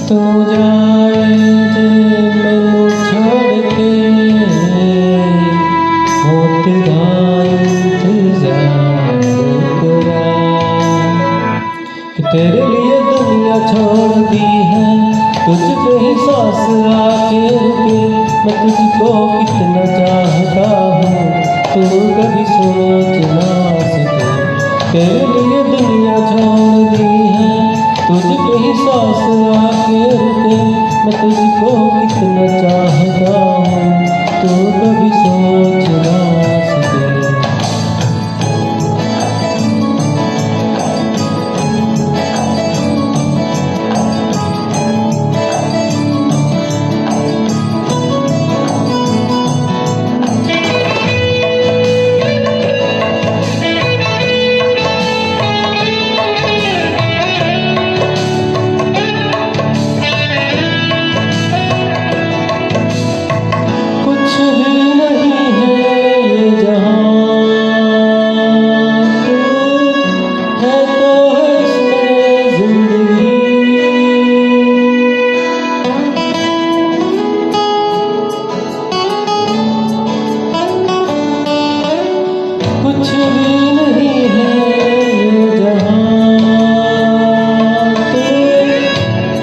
तू जाए जे मैनू छोड़ के, हो तेरा इंतजार करा, कि तेरे लिए दुनिया छोड़ दी है, तुझ पे ही सांस आके रुके, मैं तुझको कितना चाहता हूँ, तू कभी सोच ना सके। तेरे लिए दुनिया छोड़ दी है, तुझ पे ही सांस आके रुके, मैं तुझको कितना चाहता हूँ, तू कभी सोच ना सके। कुछ भी नहीं है ये जहां, तू है तो है इसमें जिंदगी। कुछ भी नहीं है ये जहां, तू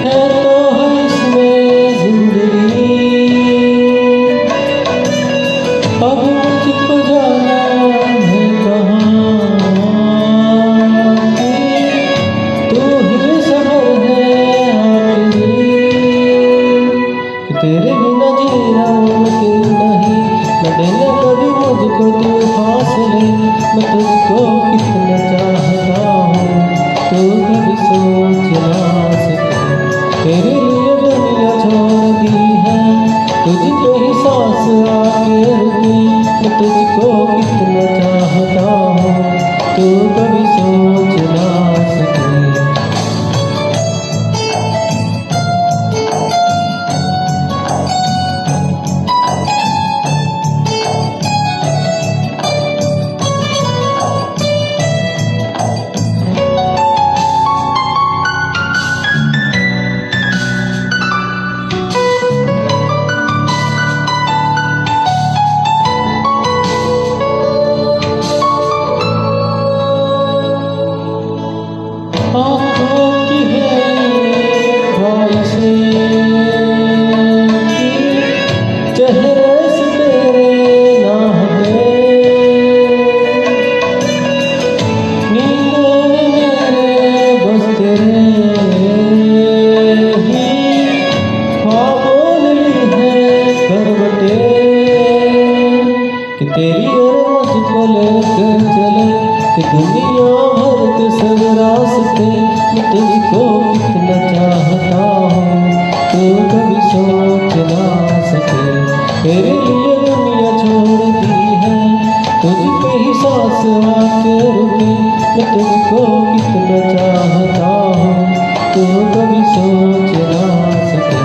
है तो है इसमें जिंदगी। अब मुझको जाना है कहाँ, तू ही सफर है आखिरी, तेरे बिना जीना मुमकिन नहीं, न देना कभी मुझको तू फासले, मैं तुझको कितना चाहता हूँ, तू कभी सोच ना सके। तेरे लिए दुनिया छोड़ दी है, तुझ पे ही सांस आके रुकी, मैं तुझको कितना चाहता हूँ, तू कभी सोच ना सके। आँखों की है ख्वाहिशें कि चेहरे से तेरे ना हटे, नींदों में मेरे बस तेरे ही ख्वाबों ने ली है करवटे, कि तेरी और मुझको लेकर चले, कि दुनिया भर के सब रास्ते, मैं तुझको कितना चाहता हूँ, तू कभी सोच ना सके। तेरे लिए दुनिया छोड़ दी है, तुझ पे ही सांस आके रुके, मैं तुझको कितना चाहता हूँ, तू कभी सोच ना सके।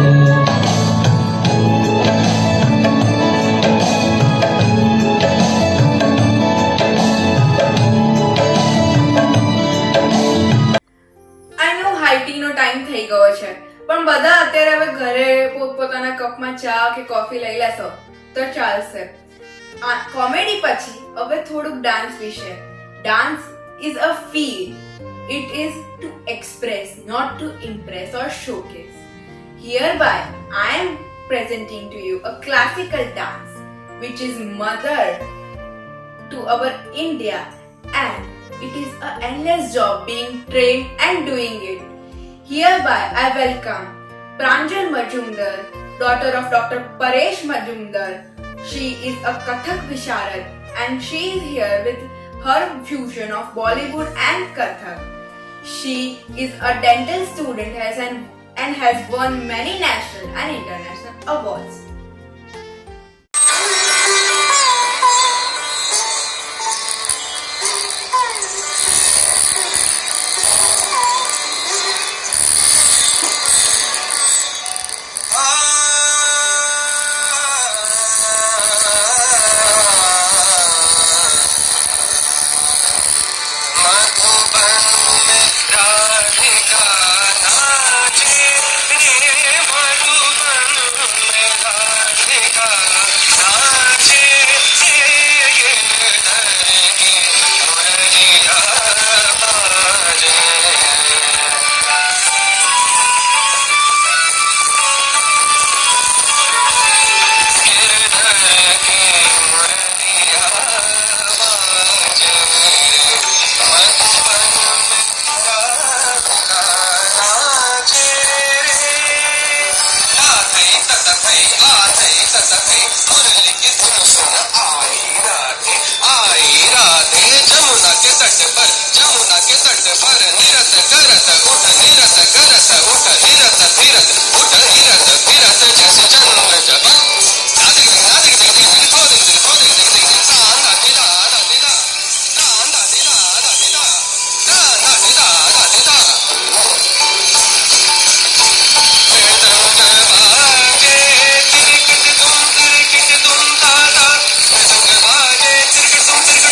I know high tea નો ટાઈમ થઈ ગયો છે, પણ બધા અત્યારે હવે ઘરે પોતપોતાના કપમાં ચા કે કોફી લઈ લેશો તો ચાલશે. આ કોમેડી પછી હવે થોડુંક ડાન્સ વિશે. Dance is a feel. It is to express, not to impress or showcase. Hereby, I am presenting to you a classical dance which is mother to our India, and it is an endless job being trained and doing it. Hereby, I welcome Pranjal Majumdar, daughter of Dr. Paresh Majumdar. She is a Kathak Visharad and she is here with her fusion of Bollywood and Kathak. She is a dental student and has won many national and international awards.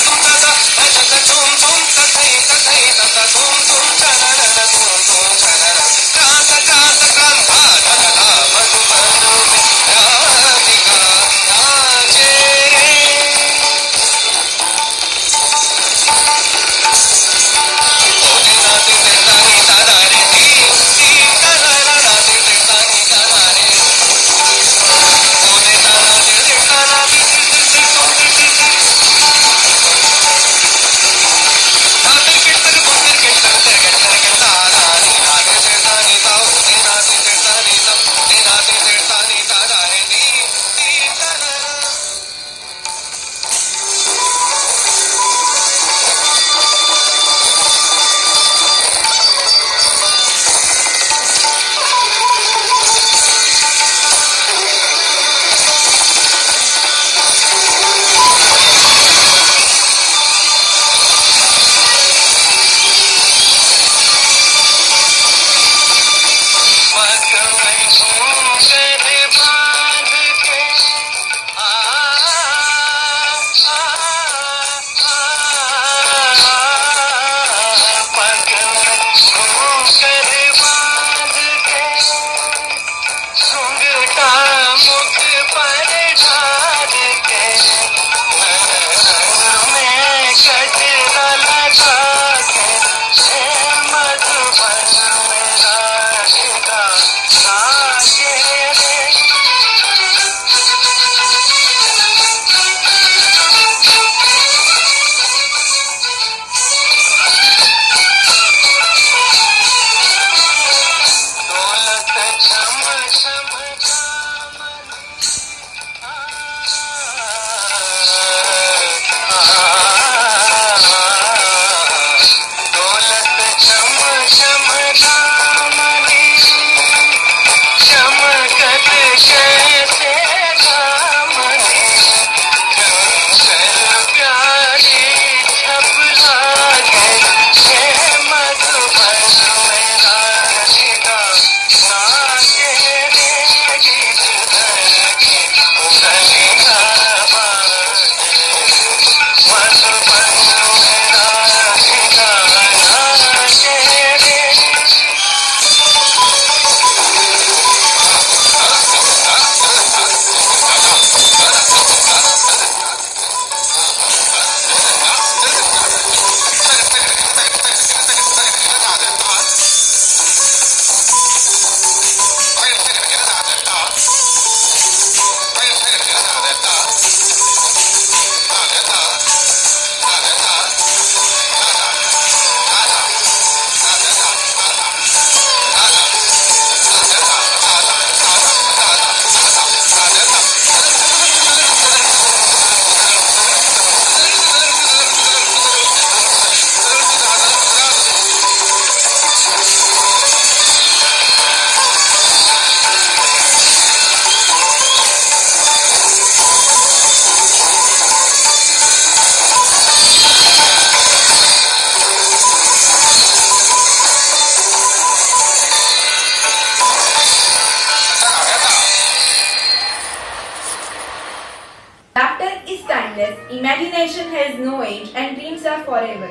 tum tum ta ta ta tum tum ta ta ta ta tum tum ta na na imagination has no age and dreams are forever.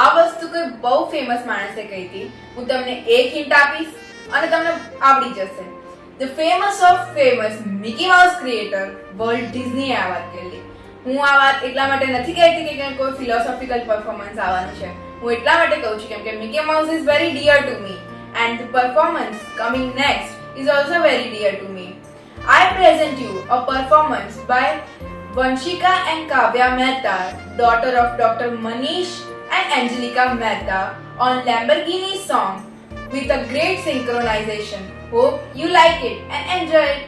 આ વસ્તુ કોઈ બહુ famous માણસે કહી હતી. હું તમને એક હિન્ટ આપીશ અને તમને આવડી જશે. The famous of famous Mickey Mouse creator Walt Disney આ વાત કરેલી. હું આ વાત એટલા માટે નથી કહેતી કે કોઈ ફિલોસોફિકલ પરફોર્મન્સ આવવાનું છે. હું એટલા માટે કહું છું કેમ કે Mickey Mouse is very dear to me and the performance coming next is also very dear to me. I present you a performance by Vanshika and Kavya Mehta, daughter of Dr. Manish and Angelica Mehta, on Lamborghini song with a great synchronization. Hope you like it and enjoy it.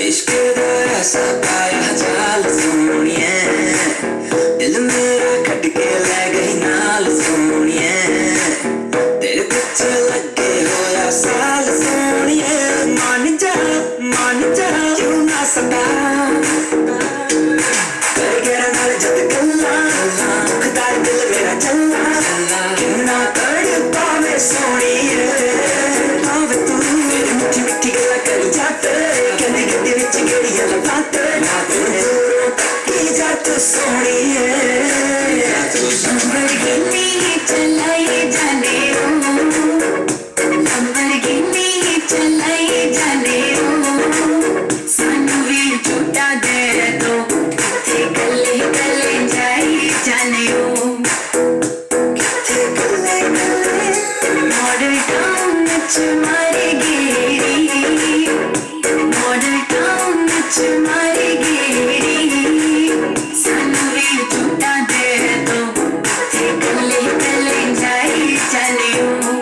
इश्क दा ऐसा पाया जाल सोनिए, दिल मेरा cut के ले गई नाल सोनिए, तेरे पीछे लगे होया साल सोनिए, मान जा क्यों ना सदा कर गया नाल जद गल्ला, खुदा दिल मेरा चला क्यों ना कर पावे सोनिए, पावे तू मेरी मीठी मीठी गल्ला करी जाते सोनिए Lamborghini चलाए जाने ओ, Lamborghini चलाए जाने ओ, सानू भी झूठा दे दो, किथे गले गले जाए जाने ओ, किथे गले गले मॉडल टाउन च मारे गेरी, मॉडल टाउन च मारे गेरी, सानू भी झूठा दे दो, किथे गले गले जाए जाने ओ.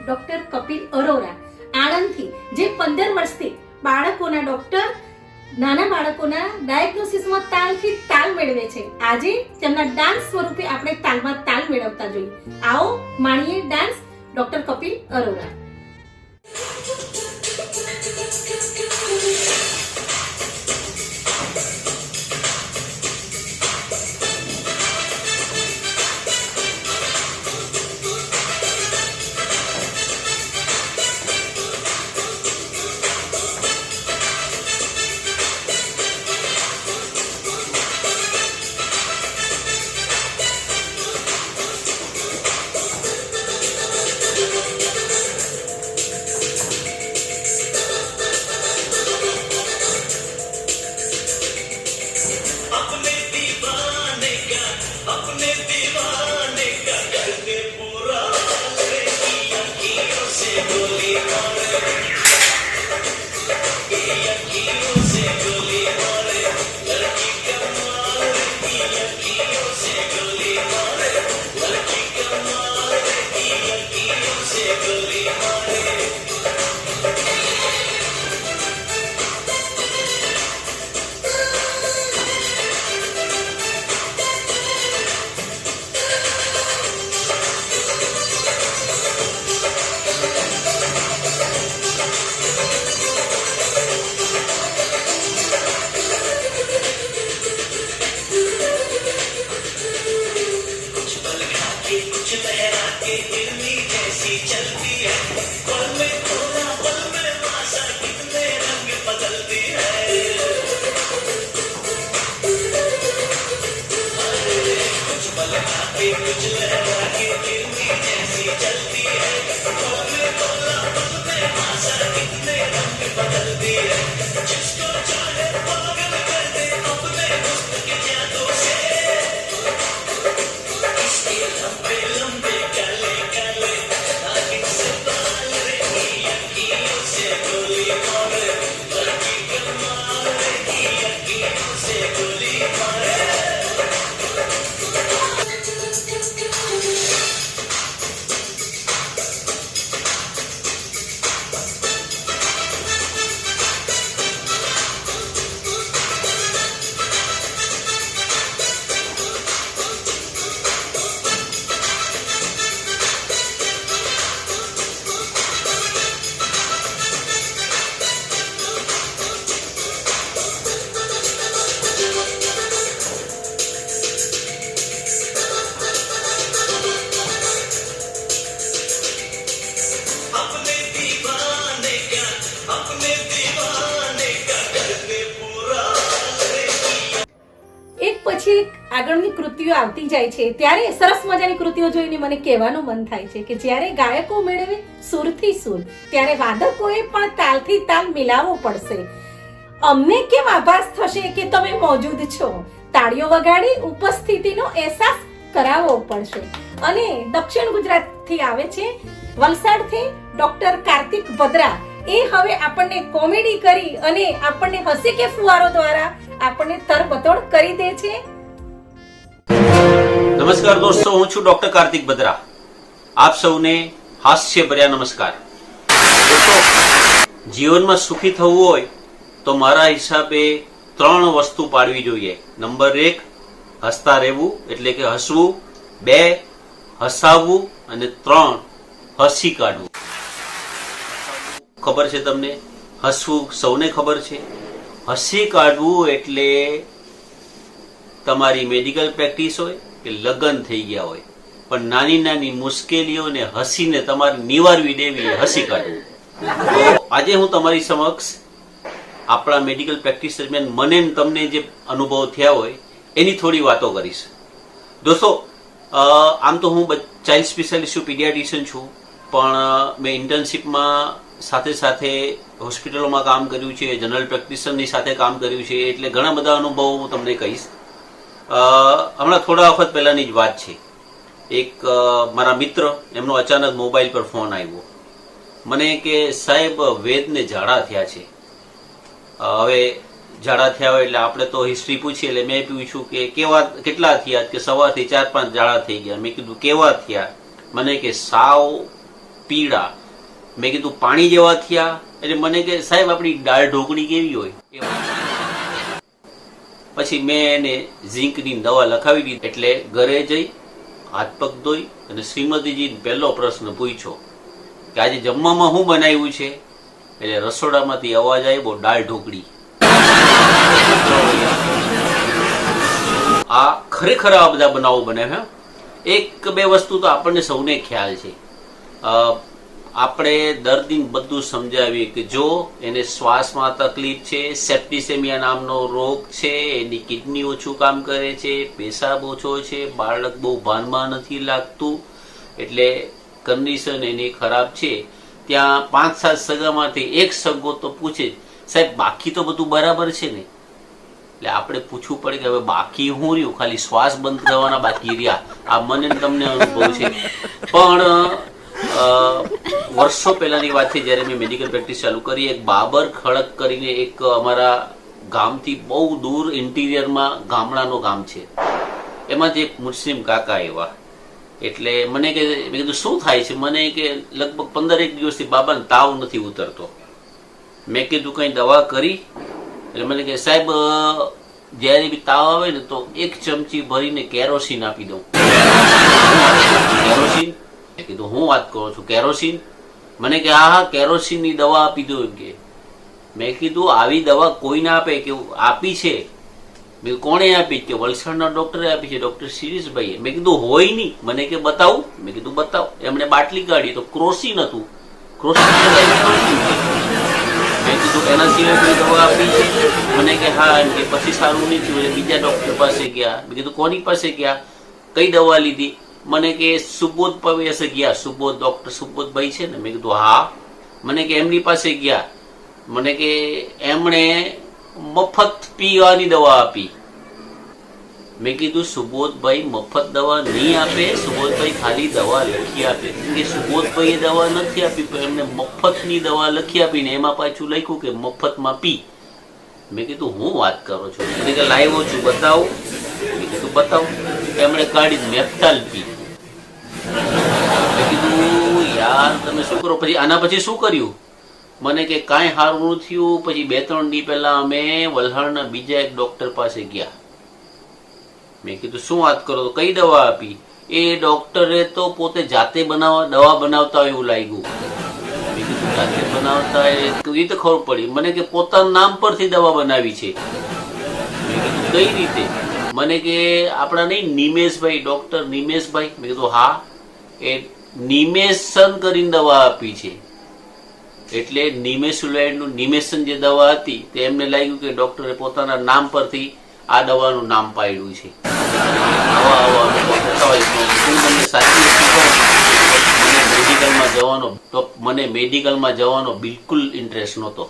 ડોક્ટર કપિલ અરોરા આણંદથી જે 15 વર્ષથી બાળકોના ડોક્ટર નાના બાળકોના ડાયગ્નોસિસમાં તાલથી તાલ મેળવે છે. આજે તેમના ડાન્સ સ્વરૂપે આપણે તાલમાં તાલ મેળવતા જોઈએ. આવો માણીએ ડાન્સ ડોક્ટર કપિલ અરોરા. આગળની કૃતિઓ આવતી જાય છે ત્યારે સરસ મજાની કૃતિઓ જોઈને મને કહેવાનું મન થાય છે કે જ્યારે ગાયકો મેળવે સુરથી સુર ત્યારે વાદકોએ પણ તાલથી તાલ મિલાવવો પડશે. અમને કેમ આભાસ થશે કે તમે મોજૂદ છો? તાળીઓ વગાડી ઉપસ્થિતિનો અહેસાસ કરાવવો પડશે. અને દક્ષિણ ગુજરાતથી આવે છે વલસાડથી ડોક્ટર કાર્તિક બદ્રા. એ હવે આપણને કોમેડી કરી અને આપણને હસી કે ફુવારો દ્વારા આપણને તરબતોડ કરી દે છે. નમસ્કાર દોસ્તો, હું છું ડોક્ટર કાર્તિક બદ્રા. આપ સૌને હાસ્ય ભર્યા નમસ્કાર. દોસ્તો, જીવનમાં સુખી થવું હોય તો મારા હિસાબે 3 વસ્તુ પાડવી જોઈએ. નંબર 1, હસતા રહેવું એટલે કે હસવું. 2, હસાવવું. અને 3, હસી કાઢવું. ખબર છે તમને? હસવું સૌને ખબર છે. હસી કાઢવું એટલે તમારી મેડિકલ પ્રેક્ટિસ હોય કે લગ્ન થઈ ગયા હોય, પણ નાની નાની મુશ્કેલીઓને હસીને તમારે નિવારવી દેવી, હસી કાઢવું. આજે હું તમારી સમક્ષ આપણા મેડિકલ પ્રેક્ટિસ દરમિયાન મને ને તમને જે અનુભવ થયા હોય એની થોડી વાતો કરીશ. દોસ્તો, આમ તો હું ચાઇલ્ડ સ્પેશિયાલિસ્ટ છું, પીડિયાટ્રિશિયન છું, પણ મેં ઇન્ટર્નશીપમાં સાથે સાથે હોસ્પિટલોમાં કામ કર્યું છે, જનરલ પ્રેક્ટિશનરની સાથે કામ કર્યું છે, એટલે ઘણા બધા અનુભવો હું તમને કહીશ. હમણાં થોડા વખત પહેલાની જ વાત છે. એક મારા મિત્ર, એમનો અચાનક મોબાઈલ પર ફોન આવ્યો. મને કે સાહેબ વેદને ઝાડા થયા છે. હવે ઝાડા થયા હોય એટલે આપણે તો હિસ્ટ્રી પૂછીએ, એટલે મેં પૂછ્યું કે કેટલા થયા? કે સવારથી 4-5 ઝાડા થઈ ગયા. મેં કીધું કેવા થયા? મને કે સાવ પીળા. મેં કીધું પાણી જેવા થયા? એટલે મને કે સાહેબ આપણી દાળ ઢોકળી કેવી હોય એવા. પછી મેં એને ઝીંકની દવા લખાવી દીધી. એટલે ઘરે જઈ હાથ પગ ધોઈ અને શ્રીમતીજીને પહેલો પ્રશ્ન પૂછ્યો કે આજે જમવામાં શું બનાવ્યું છે? એટલે રસોડામાંથી અવાજ આવ્યો, દાળ ઢોકળી. આ ખરેખર આ બધા બનાવો બને છે. 1-2 વસ્તુ તો આપણને સૌને ખ્યાલ છે. આપણે દર્દીને બધું સમજાવીએ કે જો એને શ્વાસમાં તકલીફ છે, સેપ્ટિસેમિયા નામનો રોગ છે, એની કિડની ઓછું કામ કરે છે, પેશાબ ઓછો છે, બાળક બહુ ભાનમાં નથી લાગતું, એટલે કન્ડિશન એની ખરાબ છે. ત્યાં 5-7 સગામાંથી એક સગો તો પૂછે, સાહેબ બાકી તો બધું બરાબર છે ને? એટલે આપણે પૂછવું પડે કે હવે બાકી હું રહ્યું? ખાલી શ્વાસ બંધ કરવાના બાકી રહ્યા. આ મને તમને અનુભવ છે. પણ વર્ષો પહેલાની વાત છે, જ્યારે મેં મેડિકલ પ્રેક્ટિસ ચાલુ કરી. એક બાબર ખડક કરીને એક અમારા ગામથી બહુ દૂર ઇન્ટિરિયરમાં ગામડાનો ગામ છે, એમાંથી એક મુસ્લિમ કાકા એવા. એટલે મને કે, મેં કીધું શું થાય છે? મને કે લગભગ 15-1 દિવસથી બાબાને તાવ નથી ઉતરતો. મેં કીધું કઈ દવા કરી? એટલે મને કે સાહેબ જયારે બી તાવ આવે ને તો 1 ચમચી ભરીને કેરોસીન આપી દઉં. કેરોસીન? મેં કીધું હું વાત કરું છું, કેરોસીન? મને કે હા કેરોસીન ની દવા આપી દો. કે મેં કીધું આવી દવા કોઈને આપે? કે આપી છે. મેં કોણે આપી? કે વલસાડના ડોક્ટરે આપી છે, ડોક્ટર શિરીષભાઈએ. મેં કીધું હોય નહીં. મને કે બતાવું? મેં કીધું બતાવ. એમણે બાટલી કાઢી તો ક્રોસીન હતું. ક્રોસીન મેં કીધું એના સિવાય કોઈ દવા આપી છે? મને કે હા. એમ કે પછી સારું નહીં થયું એટલે બીજા ડોક્ટર પાસે ગયા. મેં કીધું કોની પાસે ગયા? કઈ દવા લીધી? મને કે સુબોધ પાસે ગયા. સુબોધ, ડોક્ટર સુબોધભાઈ છે ને? મેં કીધું હા. મને કે એમની પાસે ગયા. મને કે એમણે મફત પીવાની દવા આપી. મેં કીધું સુબોધભાઈ મફત દવા નહીં આપે, સુબોધભાઈ ખાલી દવા લખી આપે. કે સુબોધભાઈએ દવા નથી આપી, પણ એમને મફતની દવા લખી આપીને એમાં પાછું લખ્યું કે મફતમાં પી. મેં કીધું હું વાત કરો છો? મને કે લાવ્યો છું બતાવો. મેં કીધું બતાવો. એમણે કાઢી મેફ્ટાલ પી. મેં કીધું યાર તમે શું કરો? પછી આના પછી શું કર્યું? મને કે કાંઈ સારું થયું. પછી 2-3 દી પહેલા અમે વલસાડના બીજા એક ડોક્ટર પાસે ગયા. મેં કીધું શું વાત કરો? તો કઈ દવા આપી? એ ડોક્ટરે તો પોતે જાતે દવા બનાવતા હોય એવું લાગ્યું. મેં કીધું જાતે બનાવતા એ રીતે ખબર પડી. મને કે પોતાના નામ પરથી દવા બનાવી છે. મેં કીધું કઈ રીતે? મને કે આપણા નહીં નિમેશભાઈ, ડોક્ટર નિમેશભાઈ? મેં કીધું હા. એ નિમેશન કરીને દવા આપી છે. એટલે નિમેસુલાઇડનું નિમેશન જે દવા હતી તે એમને લાગ્યું કે ડોક્ટરે પોતાના નામ પરથી આ દવાનું નામ પાડ્યું છે. આવા અનુભવ થતા હોય તો હું તમને સાચી વસ્તુ કહું, મને મેડિકલમાં જવાનો બિલકુલ ઇન્ટરેસ્ટ નહોતો.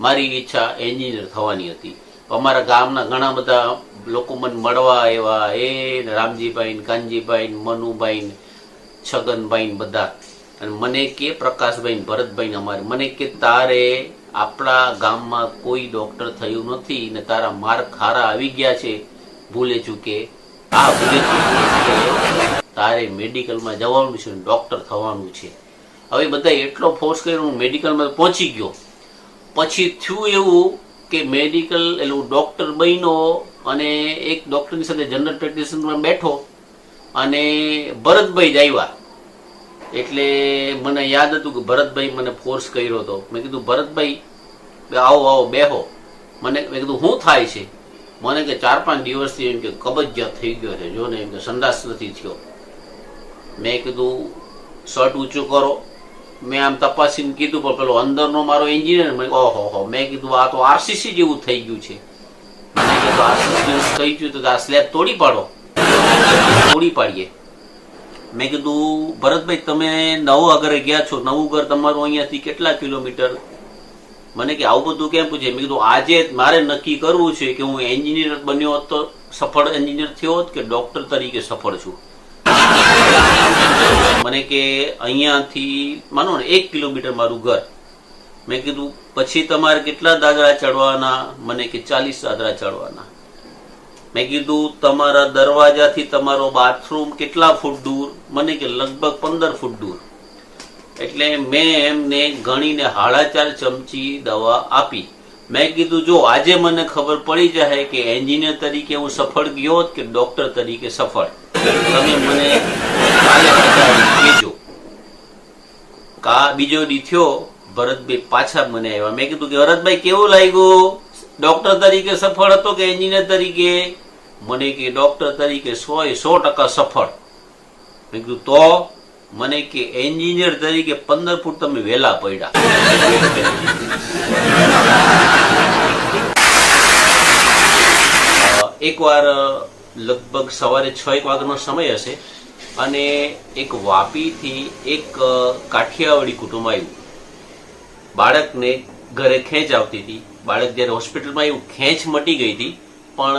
મારી ઈચ્છા એન્જિનિયર થવાની હતી. અમારા ગામના ઘણા બધા લોકો મને મળવા આવ્યા, એ રામજીભાઈ, કાનજીભાઈ, મનુભાઈ, છગનભાઈ બધા, અને મને કે પ્રકાશભાઈ, ભરતભાઈ, અમારે મને કે તારે આપણા ગામમાં કોઈ ડોક્ટર થયું નથી ને તારા માર્ક ખારા આવી ગયા છે ભૂલે ચૂકે, તારે મેડિકલમાં જવાનું છે, ડોક્ટર થવાનું છે. હવે બધા એટલો ફોર્સ કર્યો, હું મેડિકલમાં પહોંચી ગયો. પછી થયું એવું કે મેડિકલ એટલે હું ડોક્ટર બન્યો અને એક ડોક્ટરની સાથે જનરલ પ્રેક્ટિશનરમાં બેઠો અને ભરતભાઈ જ આવ્યા. એટલે મને યાદ હતું કે ભરતભાઈ મને ફોર્સ કર્યો હતો. મેં કીધું ભરતભાઈ આવો આવો બેહો. મેં કીધું શું થાય છે? મને કે 4-5 દિવસથી એમ કે કબજિયાત થઈ ગયો છે, જો ને એમ કે સંડાસ નથી થયો. મેં કીધું શર્ટ ઊંચું કરો. મેં આમ તપાસીને કીધું પણ પેલો અંદરનો મારો એન્જિનિયર, ઓહો, મેં કીધું આ તો આરસીસી જેવું થઈ ગયું છે. મેં કીધું આરસીસી જેવું થઈ ગયું તો આ સ્લેબ તોડી પાડો. તોડી પાડીએ. મેં કીધું ભરતભાઈ તમે નવસારી ગયા છો, નવું તમારું અહીંયાથી કેટલા કિલોમીટર? મને કે આવું બધું કેમ પૂછે? મેં કીધું આજે મારે નક્કી કરવું છે કે હું એન્જિનિયર બન્યો હોત તો સફળ એન્જિનિયર થયો હોત કે ડોક્ટર તરીકે સફળ છું. મને કે અહીંયાથી માનો ને 1 કિલોમીટર મારું ઘર. મેં કીધું પછી તમારે કેટલા દાદરા ચડવાના? મને કે 40 દાદરા ચડવાના. મેં કીધું તમારા દરવાજાથી તમારો બાથરૂમ કેટલા ફૂટ દૂર? મને કે લગભગ 15 ફૂટ દૂર. એટલે મેં એમને ગણીને 4.5 ચમચી દવા આપી. મેં કીધું જો આજે મને ખબર પડી જાય કે એન્જિનિયર તરીકે હું સફળ ગયો કે ડોક્ટર તરીકે સફળ, તમે મને કાલે કહેજો. બીજો દી થયો, ભરતભાઈ પાછા મને આવ્યા. મેં કીધું કે ભરતભાઈ કેવું લાગ્યું? ડોક્ટર તરીકે સફળ હતો કે એન્જિનિયર તરીકે? મને કે ડોક્ટર તરીકે 100% સફળ. મેં કીધું તો? મને કે એન્જિનિયર તરીકે 15 ફૂટ તમે વહેલા પડ્યા. એકવાર લગભગ સવારે 6 વાગ્યાનો સમય હશે અને એક વાપીથી એક કાઠિયાવાડી કુટુંબ આવ્યું. બાળકને ઘરે ખેંચ આવતી હતી. બાળક જયારે હોસ્પિટલમાં આવ્યું ખેંચ મટી ગઈ હતી, પણ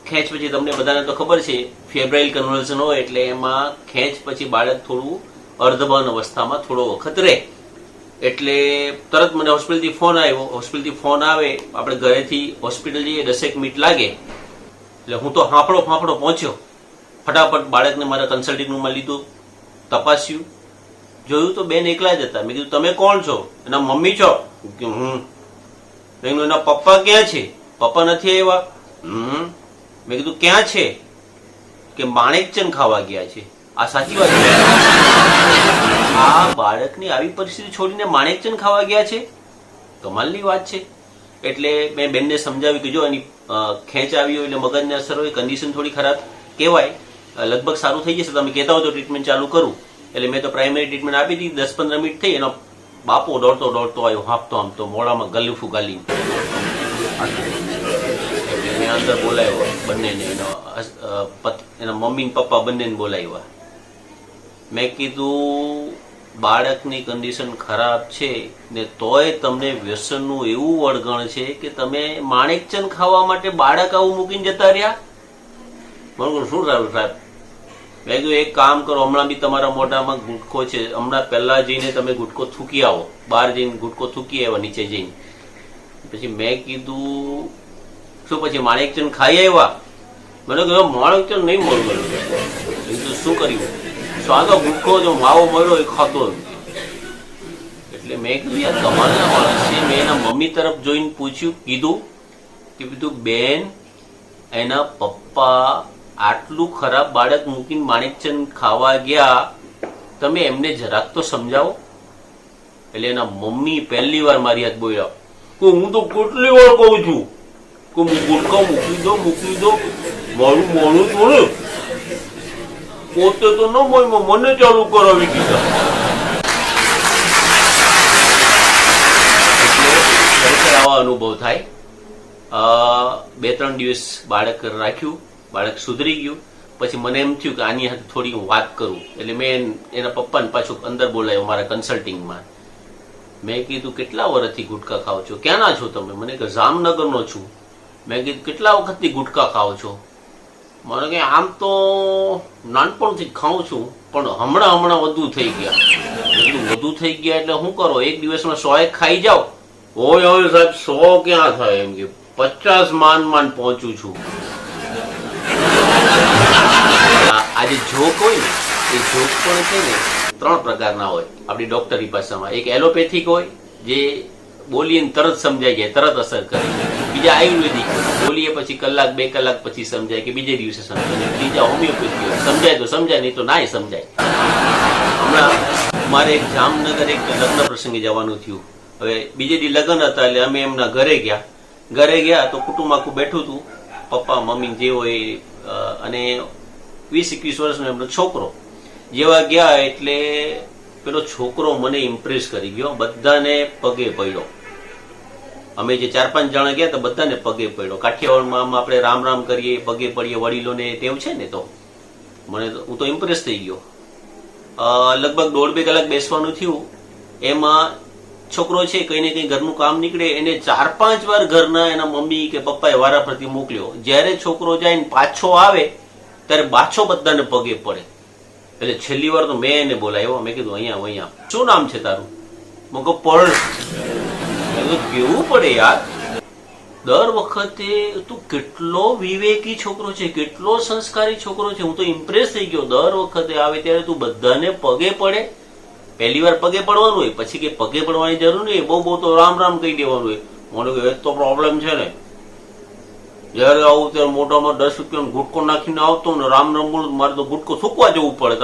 ખેંચ પછી તમને બધાને તો ખબર છે ફેબ્રાઇલ કન્વલ્સન હોય એટલે એમાં ખેંચ પછી બાળક થોડું અર્ધભાન અવસ્થામાં થોડો વખત રહે. એટલે તરત મને હોસ્પિટલથી ફોન આવ્યો. હોસ્પિટલથી ફોન આવે, આપણે ઘરેથી હોસ્પિટલ જઈએ 10 મિનિટ લાગે. એટલે હું તો ફાંફળો પહોંચ્યો. ફટાફટ બાળકને મારા કન્સલ્ટિંગ રૂમમાં લીધું, તપાસ્યું, જોયું તો બેન એકલા જ હતા. મેં કીધું તમે કોણ છો? એના મમ્મી છો? કે હું. એના પપ્પા ક્યાં છે? પપ્પા નથી આવ્યા. મેં કીધું ક્યાં છે? કે માણેકચંદ ખાવા ગયા છે. આ સાચી વાત છે? આ બાળકની આવી પરિસ્થિતિ છોડીને માણેકચંદ ખાવા ગયા છે? કમાલની વાત છે. એટલે મેં બેનને સમજાવ્યું કે જો એની ખેંચ આવી હોય એટલે મગજને અસર હોય, કન્ડિશન થોડી ખરાબ કહેવાય, લગભગ સારું થઈ જશે, તમે કહેતા હોય તો ટ્રીટમેન્ટ ચાલુ કરું. એટલે મેં તો પ્રાઇમરી ટ્રીટમેન્ટ આપી હતી. 10-15 મિનિટ થઈ, એનો બાપો દોડતો આવ્યો, હાંફતો મોઢામાં ગલ્લુફું ગાલી. મેં અંદર બોલાવ્યો બંનેને, એના મમ્મી ને પપ્પા બંનેને બોલાવ્યા. મેં કીધું બાળકની કન્ડિશન ખરાબ છે ને તોય તમને વ્યસનનું એવું વળગણ છે કે તમે માણેકચંદ ખાવા માટે બાળક આવું મૂકીને જતા રહ્યા. બરોબર, શું સાહેબ? મેં કીધું એક કામ કરો, હમણાં બી તમારા મોઢામાં ગુટકો છે, હમણાં પહેલા જઈને તમે ગુટકો થૂકી આવો. બહાર જઈને ગુટકો થૂકી આવ્યા નીચે જઈને. પછી મેં કીધું શું પછી માણેકચંદ ખાઈ આવ્યા? મને કહ્યું માણેકચંદ નહીં મળ્યું. કીધું શું કર્યું? સ્વાદો ગુટકો જો માવો મળ્યો એ ખાતો. એટલે મેં કીધું યાર કમાલના માણસ છે. મેં એના મમ્મી તરફ જોઈને પૂછ્યું, કીધું બેન એના પપ્પા આટલું ખરાબ બાળક મૂકીને માણેકચંદ ખાવા ગયા, તમે એમને જરાક તો સમજાવો. એટલે એના મમ્મી પહેલી વાર મારી હાથ બોલ્યા, હું તો કેટલી વાર કહું છું કે ગુટકા મૂકી દો મારું મોડું થોડું, પોતે તો ન મોયમાં મને ચાલુ કરાવી દીધા. આવા અનુભવ થાય. 2-3 દિવસ બાળક રાખ્યું, બાળક સુધરી ગયું. પછી મને એમ થયું કે આની સાથે થોડી હું વાત કરું, એટલે મેં એના પપ્પાને પાછું અંદર બોલાવ્યો મારા કન્સલ્ટિંગમાં. મેં કીધું કેટલા વર્ષથી ગુટકા ખાઓ છો, ક્યાંના છો તમે? મને કે જામનગરનો છું. મેં કીધું કેટલા વખતથી ગુટકા ખાઓ છો? મને કે આમ તો નાનપણથી જ ખાઉં છું, પણ હમણાં વધુ થઈ ગયા. એટલું વધુ થઈ ગયા એટલે શું કરો, એક દિવસમાં 100 ખાઈ જાઓ? હોય સાહેબ 100 ક્યાં થાય, એમ કે 50 માંડ પહોંચું છું. આજે જોક હોય ને, એ જોક પણ છે ને 3 પ્રકારના હોય આપણી ડોક્ટરી ભાષામાં. એક એલોપેથિક હોય, જે બોલીએ તરત સમજાઈ જાય, તરત અસર કરે. બીજા આયુર્વેદિક, બોલીએ પછી કલાક 2 કલાક પછી સમજાય કે બીજે દિવસે સમજાય. ત્રીજા હોમિયોપેથી હોય, સમજાય તો સમજાય, નહીં તો નાય સમજાય. હમણાં મારે એક જામનગર એક લગ્ન પ્રસંગે જવાનું થયું. હવે બીજે દી લગ્ન હતા એટલે અમે એમના ઘરે ગયા તો કુટુંબ આખું બેઠું હતું, પપ્પા મમ્મી જે હોય, અને 20-21 વર્ષનો એમનો છોકરો. જેવા ગયા એટલે પેલો છોકરો મને ઇમ્પ્રેસ કરી ગયો, બધાને પગે પડ્યો. અમે જે 4-5 જણા ગયા તો બધાને પગે પડ્યો. કાઠિયાવાડમાં આપણે રામ રામ કરીએ, પગે પડીએ, વડીલોને તેવું છે ને, તો હું તો ઇમ્પ્રેસ થઈ ગયો. લગભગ 1.5-2 કલાક બેસવાનું થયું. એમાં છોકરો છે કઈ ને કઈ ઘરનું કામ નીકળે, એને 4-5 વાર ઘરના એના મમ્મી કે પપ્પાએ વારાફરતી મોકલ્યો. જ્યારે છોકરો જાય ને પાછો આવે ત્યારે પાછો બધાને પગે પડે. એટલે છેલ્લી વાર તો મેં એને બોલાવ્યો. મેં કીધું અહીંયા શું નામ છે તારું? મેં કહું પર્ણ. કેવું પડે યાર, દર વખતે તું કેટલો વિવેકી છોકરો છે, કેટલો સંસ્કારી છોકરો છે. હું તો ઇમ્પ્રેસ થઈ ગયો. દર વખતે આવે ત્યારે તું બધાને પગે પડે. પહેલી વાર પગે પડવાનું હોય, પછી કે પગે પડવાની જરૂર નહીં, બહુ તો રામ રામ કહી દેવાનું હોય. મને કે એ તો પ્રોબ્લેમ છે ને, જયારે આવું ત્યારે મોટામાં 10 રૂપિયાનો ગુટકો નાખીને આવતો ને રામ રામ બોલું, મારે તો ગુટકો સૂકવા જવું પડે.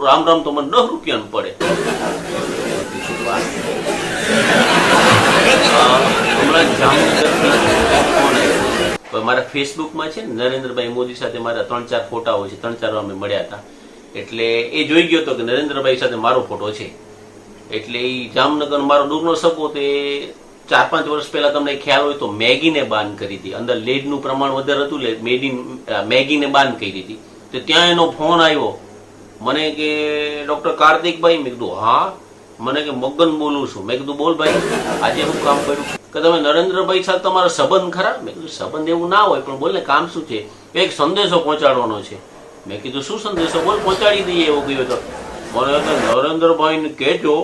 રામ રામ તો મને 10 રૂપિયાનું પડે. હમણાં જામનગર મારા ફેસબુકમાં છે ને, નરેન્દ્રભાઈ મોદી સાથે મારા 3-4 ફોટાઓ છે. 3-4 અમે મળ્યા હતા, એટલે એ જોઈ ગયો હતો કે નરેન્દ્રભાઈ સાથે મારો ફોટો છે. એટલે એ જામનગર મારો દૂરનો સગો, તે 4-5 વર્ષ પહેલા તમને ખ્યાલ હોય તો મેગીને બાન કરી હતી. અંદર લેડનું પ્રમાણ વધારે હતું એટલે મેગીને બાન કરી હતી. તો ત્યાં એનો ફોન આવ્યો મને કે ડોક્ટર કાર્તિકભાઈ. મેં કીધું હા. મને કે મગન બોલું છું. મેં કીધું બોલ ભાઈ, આજે શું કામ કર્યું? કે તમે નરેન્દ્રભાઈ સાથે તમારા સંબંધ ખરા? મેં કીધું સંબંધ એવું ના હોય, પણ બોલ ને કામ શું છે? એક સંદેશો પહોંચાડવાનો છે. મેં કીધું શું સંદેશો? બોલ પહોંચાડી દઈએ. એવો ગયો તો મને નરેન્દ્રભાઈને કહેજો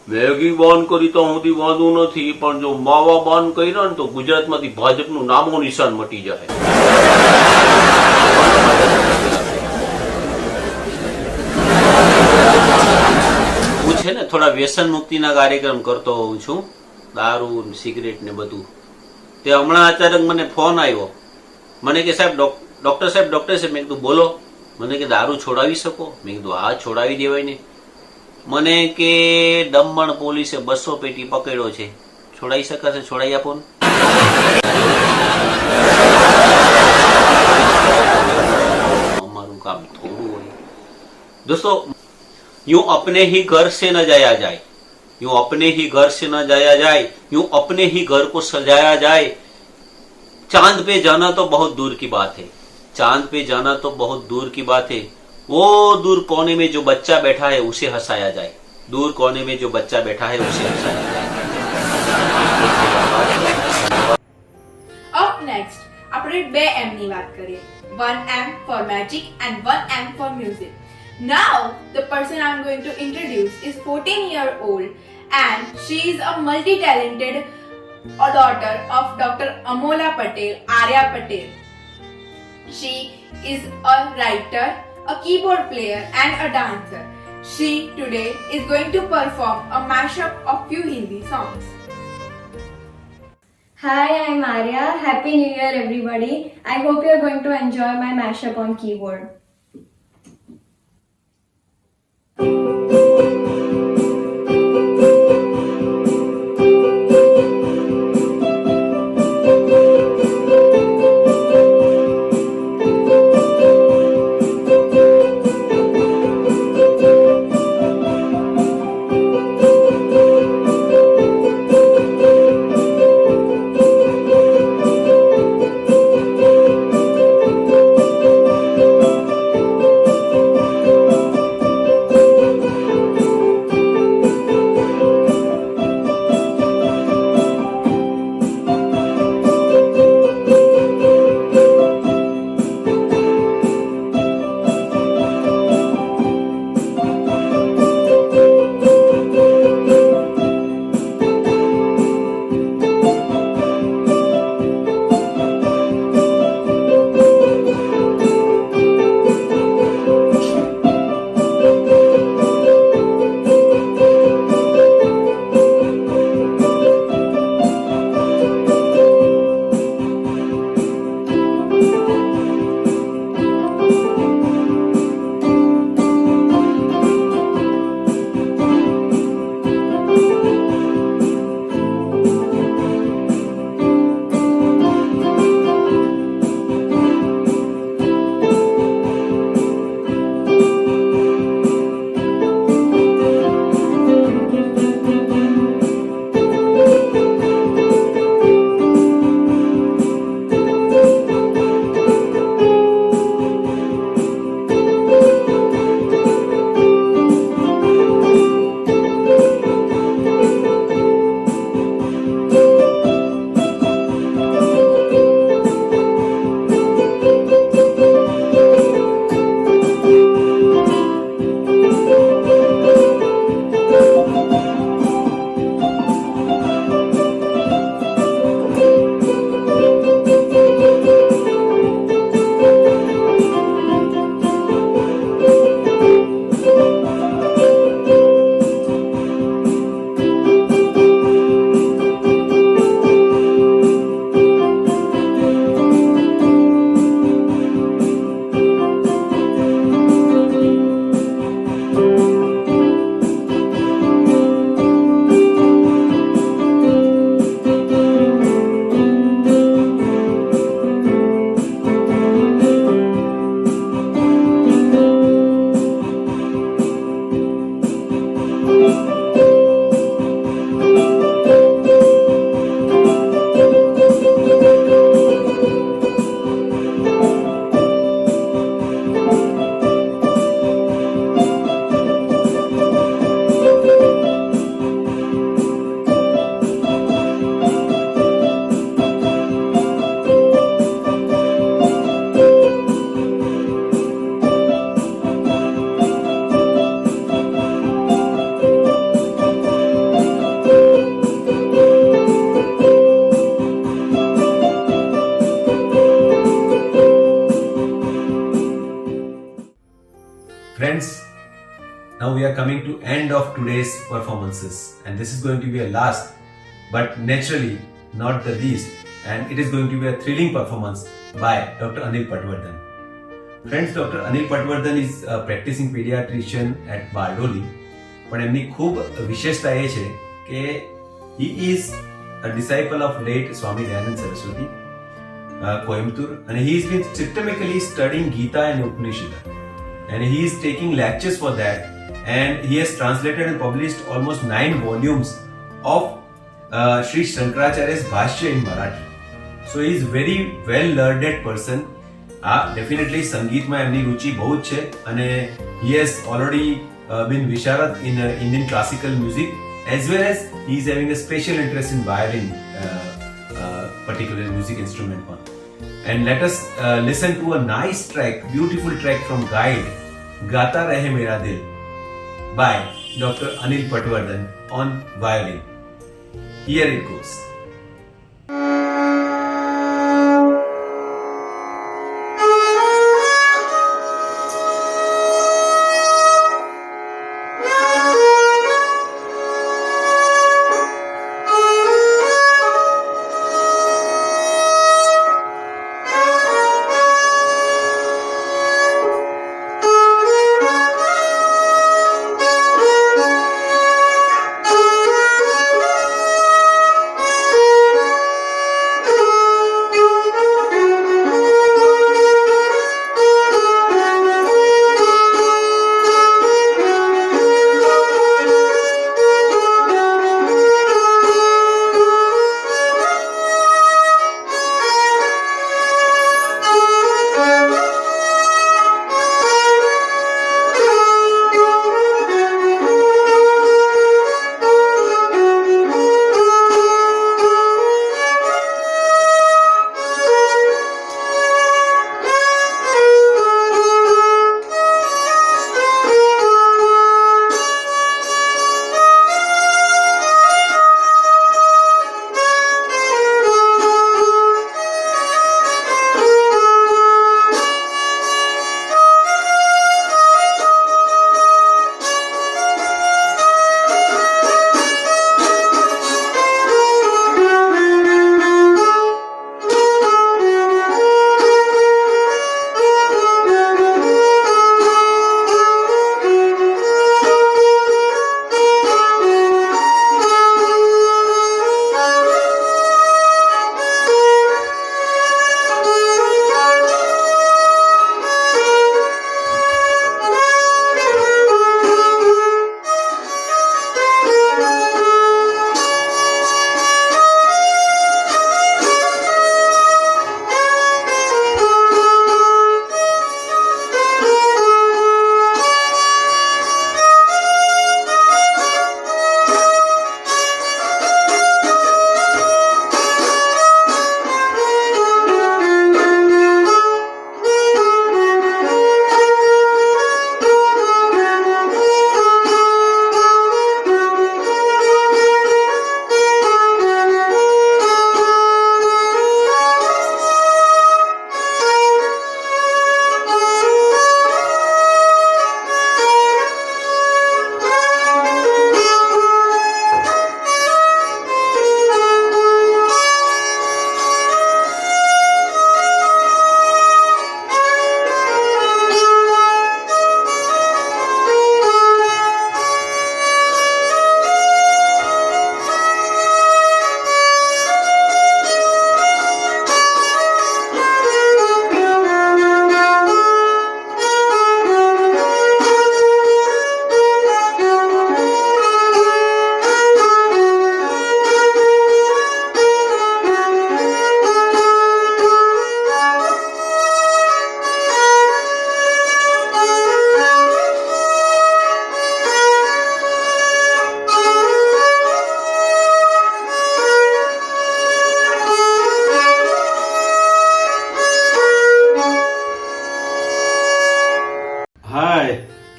મેગી બાન કરી તો સુધી વાંધો નથી, પણ જો માવા બાન કર્યા ને તો ગુજરાતમાંથી ભાજપનું નામો નિશાન મટી જાય. હું છે ને થોડા વ્યસન મુક્તિના કાર્યક્રમ કરતો હોઉં છું, દારૂ સિગરેટ ને બધું. તે હમણાં અચાનક મને ફોન આવ્યો. મને કે સાહેબ ડોક્ટર સાહેબ. મેં કીધું બોલો. મને કે દારૂ છોડાવી શકો? મેં કીધું હા છોડાવી દેવાય ને. મને કે દમણ પોલીસે 200 પેટી પકડ્યો છે, છોડાઈ શકાશે? છોડાઈ આપો ને. અમારું કામ થોડું હોય दोस्तों. यूं अपने ही घर से न जाया जाए, यूं अपने ही घर से न जाया जाए, यूं अपने ही घर को सजाया जाए. चांद पे जाना तो बहुत दूर की बात है, चांद पे जाना तो बहुत दूर की बात है. वो दूर कोने में जो बच्चा बैठा है उसे हंसाया जाए, दूर कोने में जो बच्चा बैठा है उसे हंसाया जाए. Up next, આપણે 2 M ની વાત કરીએ. 1 M for magic and 1 M for music. Now, the person I'm going to introduce is 14-year-old and she is a multi-talented daughter of Dr. Amola Patel, Arya Patel. She is a writer, a keyboard player and a dancer. She today is going to perform a mashup of few Hindi songs. Hi, I'm Arya. Happy New Year, everybody. I hope you're going to enjoy my mashup on keyboard. we are coming to end of today's performances, and this is going to be a last, but naturally not the least, and it is going to be a thrilling performance by Dr. Anil Patwardhan. Friends, Dr. Anil Patwardhan is a practicing pediatrician at Bardoli, પણ એમની ખૂબ વિશેષતા એ છે કે he is a disciple of late Swami Dayanand Saraswati, Coimbatore, and he has been systematically studying Gita and Upanishad, and he is taking lectures for that, and he has translated and published almost 9 volumes of Sri Shankaracharya's Bhashya in Marathi. So he is very well learned person. Definitely સંગીતમાં એમની રુચિ બહુ જ છે, અને he has already been Visharad in Indian classical music, as well as he is having a special interest in violin, particular music instrument one. And let us listen to a nice track, beautiful track from Guide, Gata Rahe Mera Dil, by Dr. Anil Patwardhan on violin. Here it goes.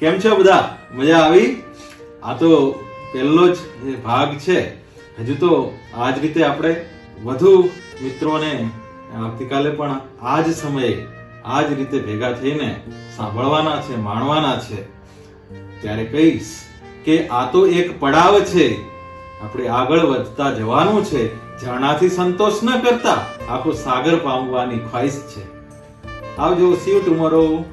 કેમ છો બધા? મજા આવી? આ તો પહેલો જ ભાગ છે. હજુ તો આ જ રીતે આપણે વધુ મિત્રોને આવતીકાલે પણ આ જ સમયે આ જ રીતે ભેગા થઈને સાંભળવાના છે, માણવાના છે. ત્યારે કહીશ કે આ તો એક પડાવ છે, આપણે આગળ વધતા જવાનું છે, જાણાથી સંતોષ ન કરતા આખો સાગર પામવાની ખ્વાહિશ છે. આવજો, સી યુ ટુમોરો.